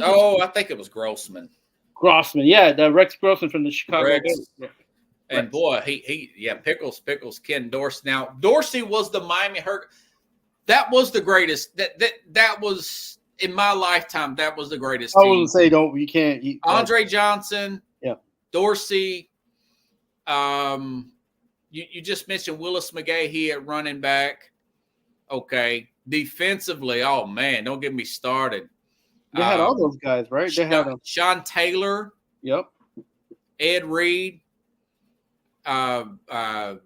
Oh, I think it was Grossman. Grossman, yeah, the Rex Grossman from the Chicago Rex. Bears. Yeah. And boy, Pickles, Ken Dorsey. Now, Dorsey was the Miami Hurricane. That was the greatest. That was in my lifetime. That was the greatest I team. wouldn't say you can't. Andre Johnson. Yeah. Dorsey. You just mentioned Willis McGahee at running back. Okay. Defensively, oh man, don't get me started. They had all those guys, right? They had Sean Taylor. Yep. Ed Reed. Oh God,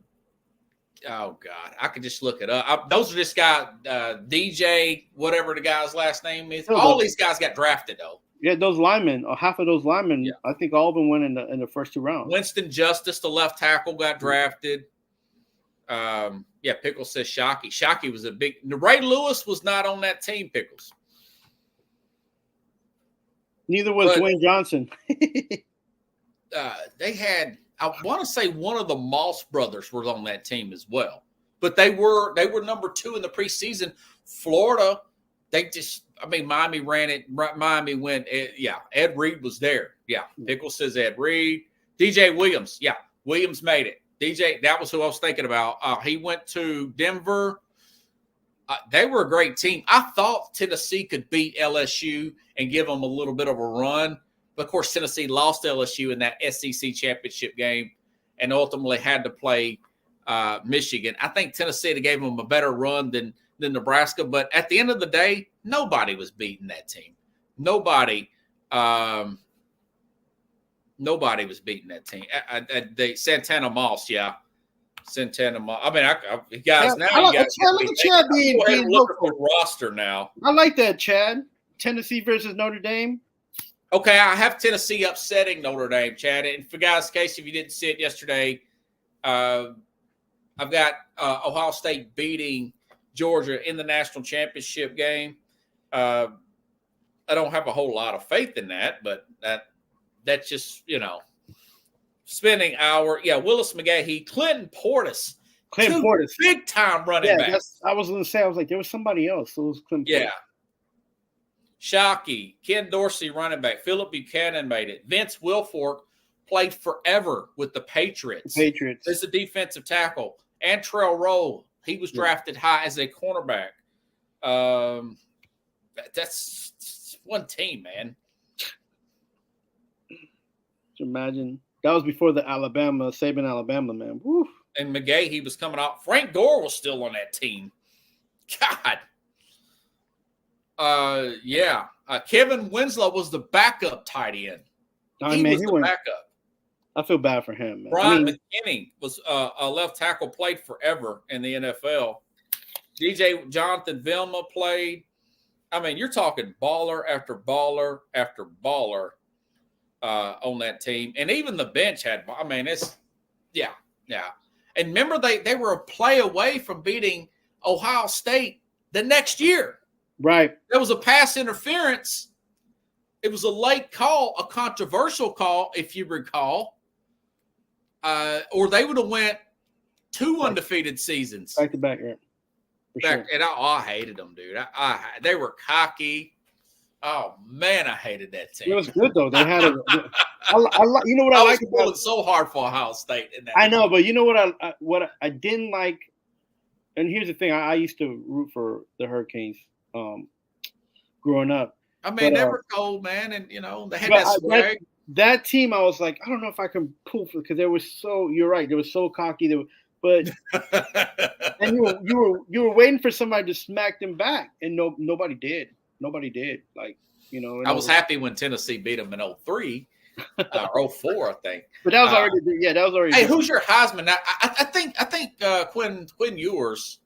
I could just look it up. Those are just guys. DJ, whatever the guy's last name is. All these guys got drafted though. Yeah, those linemen, half of those linemen, I think all of them went in the first 2 rounds. Winston Justice, the left tackle, got drafted. Pickles says Shockey. Shockey was a big. Ray Lewis was not on that team. Pickles. Neither was Dwayne Johnson. They had. I want to say one of the Moss brothers was on that team as well, but they were number 2 in the preseason. Florida, Miami ran it. Miami went. Ed Reed was there. Yeah, Pickles says Ed Reed. DJ Williams. Yeah, Williams made it. DJ, that was who I was thinking about. He went to Denver. They were a great team. I thought Tennessee could beat LSU and give them a little bit of a run. But, of course, Tennessee lost LSU in that SEC championship game and ultimately had to play Michigan. I think Tennessee gave them a better run than Nebraska. But at the end of the day, nobody was beating that team. Nobody was beating that team. Santana Moss, yeah. Santana Moss. I mean, guys, now you guys look at Chad being look at the roster now. I like that, Chad. Tennessee versus Notre Dame. Okay, I have Tennessee upsetting Notre Dame, Chad. And for guys, in case if you didn't see it yesterday, I've got Ohio State beating Georgia in the national championship game. I don't have a whole lot of faith in that, but that's just, spending hour. Yeah, Willis McGahee, Clinton Portis. Big time running back. I was going to say, I was like, there was somebody else. So it was Clinton Portis. Shockey, Ken Dorsey, running back. Philip Buchanan made it. Vince Wilfork played forever with the Patriots. As a defensive tackle. Antrell Roll, he was drafted high as a cornerback. That's one team, man. Imagine. That was before the Saban Alabama, man. Woo. And McGahee was coming out. Frank Gore was still on that team. God. Kevin Winslow was the backup tight end. He was the backup. I feel bad for him, man. Brian McKinney was a left tackle, played forever in the NFL. DJ Jonathan Vilma played. I mean, you're talking baller after baller after baller on that team. And even the bench had, yeah. And remember, they were a play away from beating Ohio State the next year. Right. There was a pass interference. It was a late call, a controversial call, if you recall. or they would have went 2 undefeated seasons. Back to back, yeah. For sure. And I hated them, dude. They were cocky. Oh man, I hated that team. It was good though. They had a. You know what I like was pulling so hard for Ohio State in that. I know, but you know what I didn't like, and here's the thing: I used to root for the Hurricanes, growing up. I mean, they were cold, man, and they had that swag. That team, I was like, I don't know if I can pull for because they were so. You're right, they were so cocky. But and you were waiting for somebody to smack them back, and nobody did. Nobody did. Like, I was happy when Tennessee beat them in 03 or 04, I think. But that was already that was already. Hey, who's your Heisman? I think Quinn Ewers.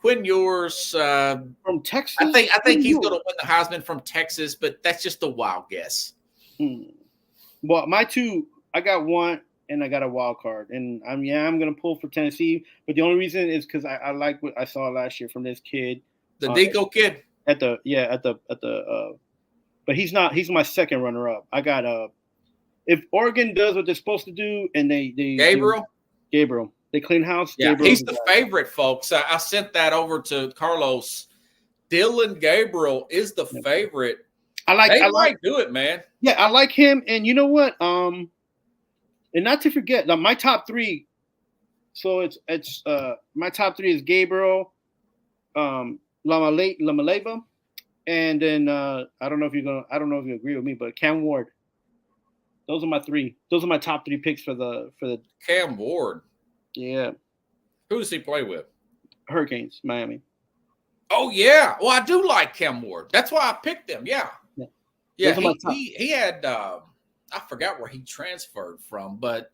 Quinn Ewers from Texas. I think he's going to win the Heisman from Texas, but that's just a wild guess. Well, my two, I got one. And I got a wild card, and I'm going to pull for Tennessee. But the only reason is because I like what I saw last year from this kid, the Deco kid. But he's not. He's my second runner up. I got if Oregon does what they're supposed to do, and they Gabriel, they clean house. Yeah, Gabriel he's the favorite, folks. I sent that over to Carlos. Dylan Gabriel is the favorite. I like do it, man. Yeah, I like him, and you know what? And not to forget, my top three. So it's my top three is Gabriel, Lamaleva, and then I don't know if you agree with me, but Cam Ward. Those are my three. Those are my top three picks for the Cam Ward. Yeah. Who does he play with? Hurricanes, Miami. Oh yeah. Well, I do like Cam Ward. That's why I picked him. Yeah. He had. I forgot where he transferred from, but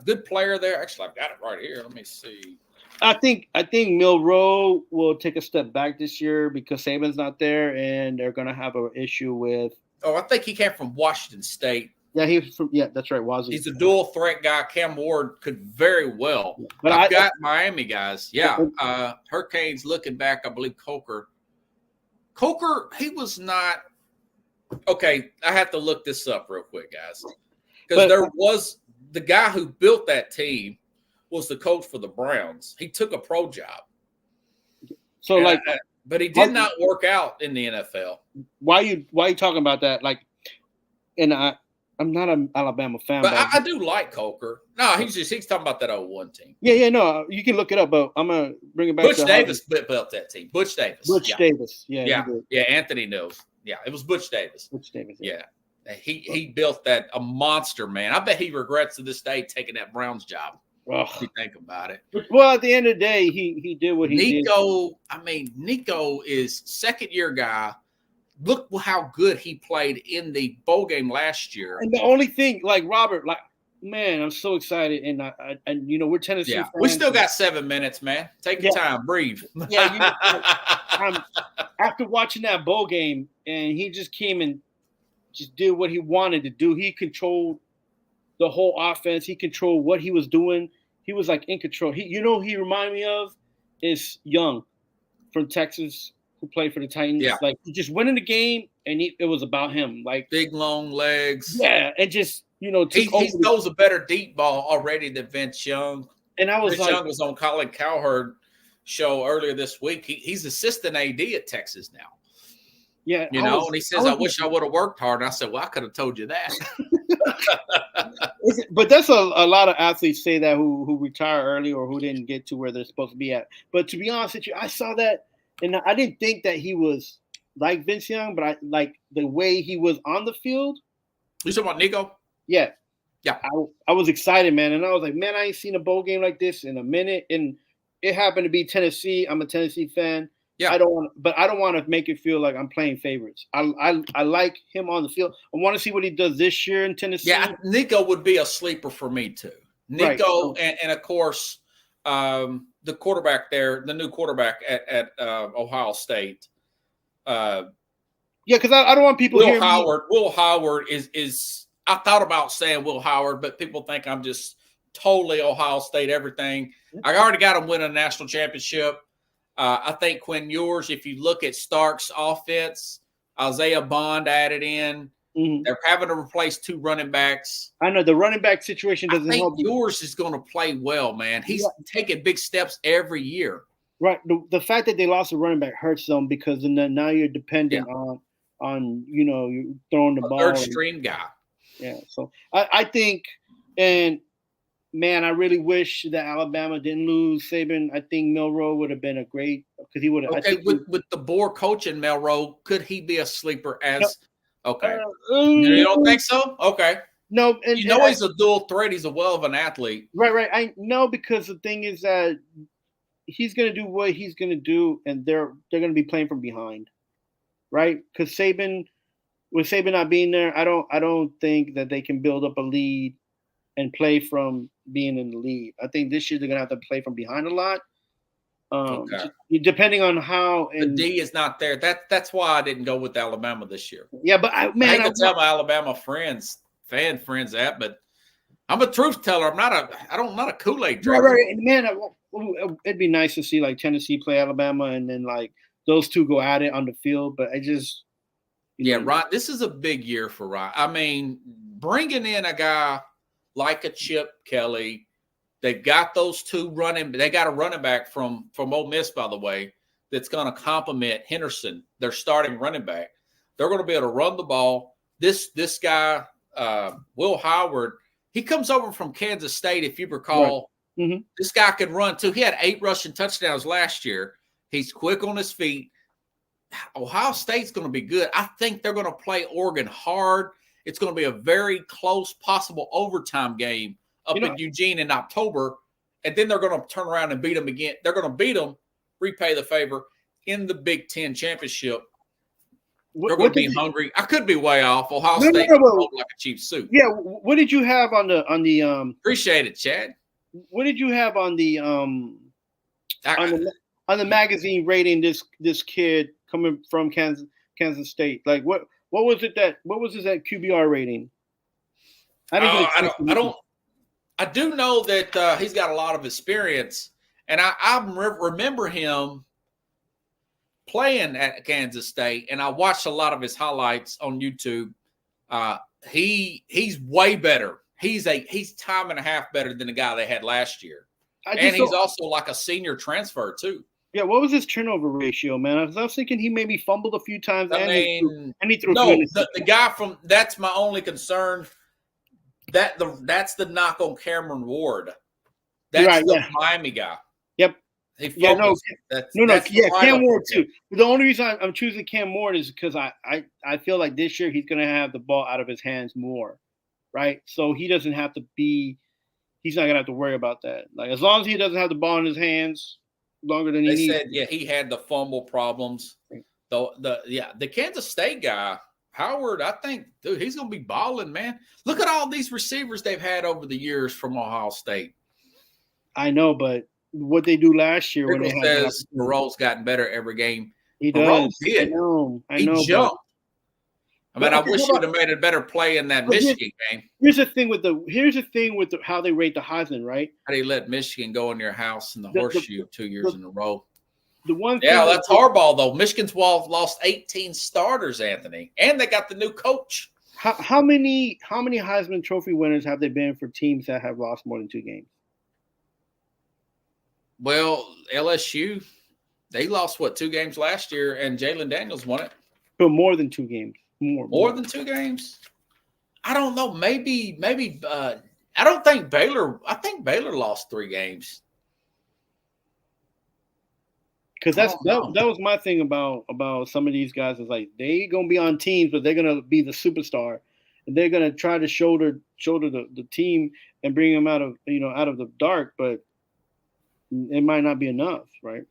good player there. Actually, I've got it right here. Let me see. I think Milroe will take a step back this year because Saban's not there, and they're going to have an issue with. Oh, I think he came from Washington State. Yeah, that's right. Wazoo. He's a dual threat guy. Cam Ward could very well. Yeah. But I've got Miami guys. Yeah, Hurricanes looking back. I believe Coker, he was not. Okay, I have to look this up real quick, guys, because there was the guy who built that team was the coach for the Browns. He took a pro job, but he did not work out in the NFL. Why are you talking about that? Like, and I'm not an Alabama fan, but I do like Coker. No, he's talking about that 01 team. Yeah, no, you can look it up, but I'm gonna bring it back. Butch Davis built that team. Butch Davis. Yeah. Anthony knows. Yeah, it was Butch Davis. Yeah. He built a monster, man. I bet he regrets to this day taking that Browns job. If you think about it. Well, at the end of the day, he did what he did. Nico is second-year guy. Look how good he played in the bowl game last year. And the only thing, like Robert, man, I'm so excited. And we're Tennessee fans. We still got 7 minutes, man. Take your time. Breathe. Yeah, after watching that bowl game, and he just came and just did what he wanted to do. He controlled the whole offense. He controlled what he was doing. He was like in control. He reminded me of is Young from Texas who played for the Titans. Yeah. Like he just went in the game and it was about him. Like big long legs. Yeah, and just he throws a better deep ball already than Vince Young. And I was Vince Young was on Colin Cowherd show earlier this week. He's assistant AD at Texas now. Yeah, and he says, I wish I would have worked hard. And I said, well, I could have told you that. But that's a lot of athletes say that who retire early or who didn't get to where they're supposed to be at. But to be honest with you, I saw that, and I didn't think that he was like Vince Young, but I like the way he was on the field. You talking about Nico? Yeah. Yeah. I was excited, man. And I was like, man, I ain't seen a bowl game like this in a minute. And it happened to be Tennessee. I'm a Tennessee fan. Yeah. I don't want to make it feel like I'm playing favorites. I like him on the field. I want to see what he does this year in Tennessee. Yeah, Nico would be a sleeper for me too. Nico right. and of course the quarterback there, the new quarterback at Ohio State. Yeah, because I don't want people. Will Howard is. I thought about saying Will Howard, but people think I'm just totally Ohio State everything. I already got him winning a national championship. I think Quinn Ewers, if you look at Stark's offense, Isaiah Bond added in. Mhm. They're having to replace 2 running backs. I know the running back situation I doesn't think help. yours is going to play well, man. He's taking big steps every year. Right. The fact that they lost a running back hurts them because then now you're dependent on you throwing the ball. Third string guy. Yeah. So I think, and man, I really wish that Alabama didn't lose Saban. I think Milroe would have been a great because he would have. Okay, with the Boer coaching Melrose, could he be a sleeper as? Okay, you you don't think so? Okay, no, and he's a dual threat. He's a well of an athlete. Right. I know because the thing is that he's going to do what he's going to do, and they're going to be playing from behind, right? Because with Saban not being there, I don't think that they can build up a lead and play from being in the lead. I think this year they're going to have to play from behind a lot. Depending on how the D is not there. That's why I didn't go with Alabama this year. Yeah, but I hate to tell my Alabama fan friends that, but I'm a truth teller. I'm not a Kool-Aid drinker. Right. And man, it'd be nice to see like Tennessee play Alabama and then like those two go at it on the field. But I just Ryan, this is a big year for Ryan. I mean, bringing in a guy like a Chip Kelly, they've got those 2 running. They got a running back from Ole Miss, by the way, that's going to complement Henderson, their starting running back. They're going to be able to run the ball. This guy, Will Howard, he comes over from Kansas State, if you recall. Right. Mm-hmm. This guy can run too. He had 8 rushing touchdowns last year. He's quick on his feet. Ohio State's going to be good. I think they're going to play Oregon hard. It's going to be a very close, possible overtime game up in Eugene in October, and then they're going to turn around and beat them again. They're going to beat them, repay the favor in the Big Ten championship. They're going to be hungry. I could be way off. Ohio State rolled like a cheap suit. Yeah. What did you have on the Appreciate it, Chad. What did you have on the magazine rating this kid coming from Kansas State? Like what was his QBR rating? I do know that he's got a lot of experience, and I remember him playing at Kansas State, and I watched a lot of his highlights on YouTube. He's way better. He's time and a half better than the guy they had last year, and he's also like a senior transfer too. Yeah, what was his turnover ratio, man? I was thinking he maybe fumbled a few times. He threw. No, the guy from that's my only concern. That's the knock on Cameron Ward. That's the Miami guy. Yep. Cam Ward too. The only reason I'm choosing Cam Ward is because I feel like this year he's going to have the ball out of his hands more, right? So he doesn't have to be. He's not going to have to worry about that. Like as long as he doesn't have the ball in his hands longer than he needs. They said he had the fumble problems. The Kansas State guy. Howard, I think, dude, he's going to be balling, man. Look at all these receivers they've had over the years from Ohio State. I know, but what they do last year when they says Moreau's gotten better every game. He does. I know. He jumped. I wish he would have made a better play in that Michigan game. Here's the thing with how they rate the Heisman, right? How do you let Michigan go in your house in the horseshoe 2 years in a row? The one that's hardball though. Michigan's lost 18 starters, Anthony, and they got the new coach. How many Heisman Trophy winners have there been for teams that have lost more than 2 games? Well, LSU, they lost 2 games last year, and Jalen Daniels won it. For more than 2 games. More than 2 games. I don't know. Maybe. I don't think Baylor. I think Baylor lost 3 games. Because that was my thing about some of these guys is like they gonna be on teams, but they're gonna be the superstar, and they're gonna try to shoulder the team and bring them out of the dark, but it might not be enough, right?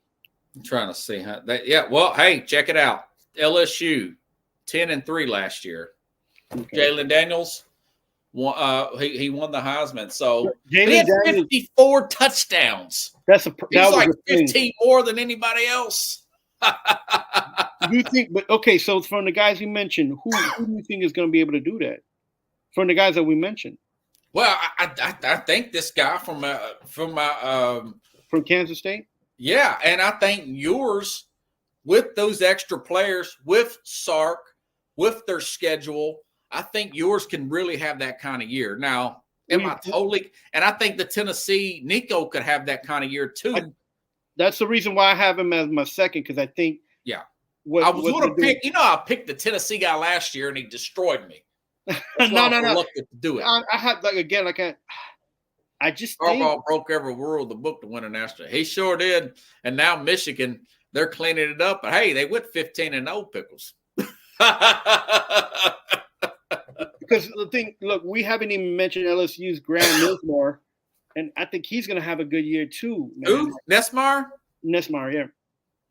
I'm trying to see how that. Yeah, well, hey, check it out. LSU 10-3 last year. Okay. Jalen Daniels won. He won the Heisman, so he had 54 touchdowns. He's like 15 more than anybody else. You think? But okay, so from the guys you mentioned, who do you think is going to be able to do that? From the guys that we mentioned. Well, I think this guy from Kansas State. Yeah, and I think yours with those extra players, with Sark, with their schedule, I think yours can really have that kind of year. Now, am I totally? And I think the Tennessee Nico could have that kind of year too. That's the reason why I have him as my second, because I think. Yeah. I was going to pick. I picked the Tennessee guy last year, and he destroyed me. No. To do it. I had I just Harbaugh broke every rule of the book to win a national. He sure did. And now Michigan, they're cleaning it up. But hey, they went 15-0, Pickles. Because the thing, look, we haven't even mentioned LSU's Graham Nesmar, and I think he's going to have a good year too. Man. Who? Nesmar, yeah.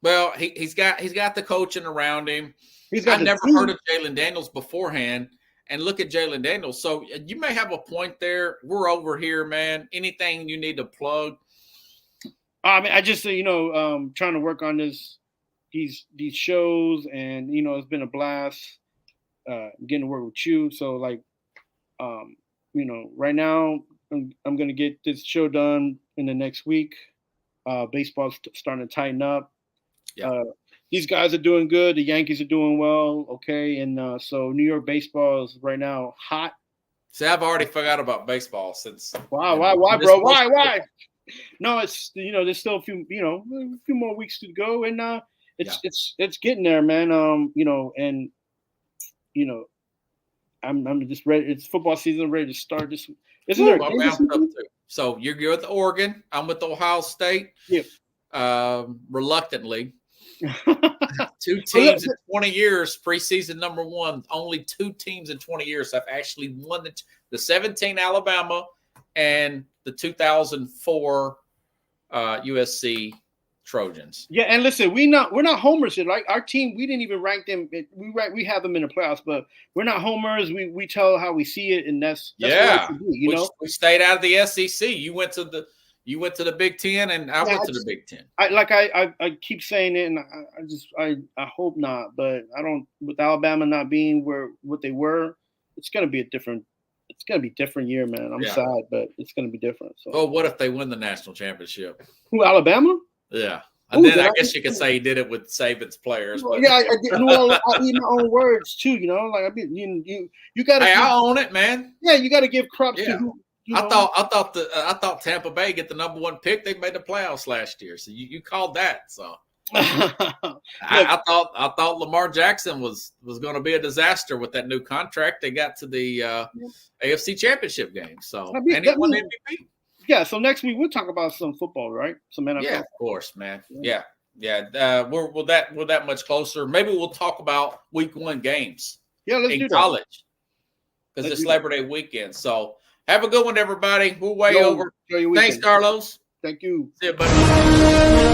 Well, he's got the coaching around him. I never heard of Jalen Daniels beforehand, and look at Jalen Daniels. So you may have a point there. We're over here, man. Anything you need to plug? I mean, I just trying to work on these shows, and it's been a blast getting to work with you. So right now I'm going to get this show done in the next week. Baseball's starting to tighten up. Yeah. These guys are doing good. The Yankees are doing well. Okay. And so New York baseball is right now hot. See, I've already forgot about baseball since. Why, bro? Why? No, it's, there's still a few more weeks to go. And it's getting there, man. I'm just ready. It's football season, ready to start this. Isn't there? So you're with Oregon. I'm with Ohio State. Yep. Reluctantly. 2 teams in 20 years, preseason number 1. Only 2 teams in 20 years have actually won the 17 Alabama and the 2004 USC Trojans. Yeah, and listen, we're not homers here. Like our team, we didn't even rank them. We have them in the playoffs, but we're not homers. We tell how we see it, and that's what we do, we stayed out of the SEC. You went to the Big Ten, and I went to the Big Ten. I keep saying it, and I hope not, but I don't. With Alabama not being what they were, it's gonna be different year, man. I'm sad, but it's gonna be different. So. Oh, what if they win the national championship? Who, Alabama? Yeah. And then I guess you could say he did it with Saban's players. Well, yeah, I did. Well, I eat my own words too. You got to. Hey, I own it, man. Yeah, you got to give props to who. I thought Tampa Bay get the number 1 pick. They made the playoffs last year, so you called that. So I thought Lamar Jackson was going to be a disaster with that new contract. They got to the AFC Championship game, so and he won MVP. Yeah, so next week we'll talk about some football, right? Some NFL. Yeah, of course, man. Yeah. We're that much closer. Maybe we'll talk about week 1 games. Yeah, let's do college because it's Labor Day weekend. So have a good one, everybody. We're way over. Thanks, Carlos. Thank you. See you, buddy.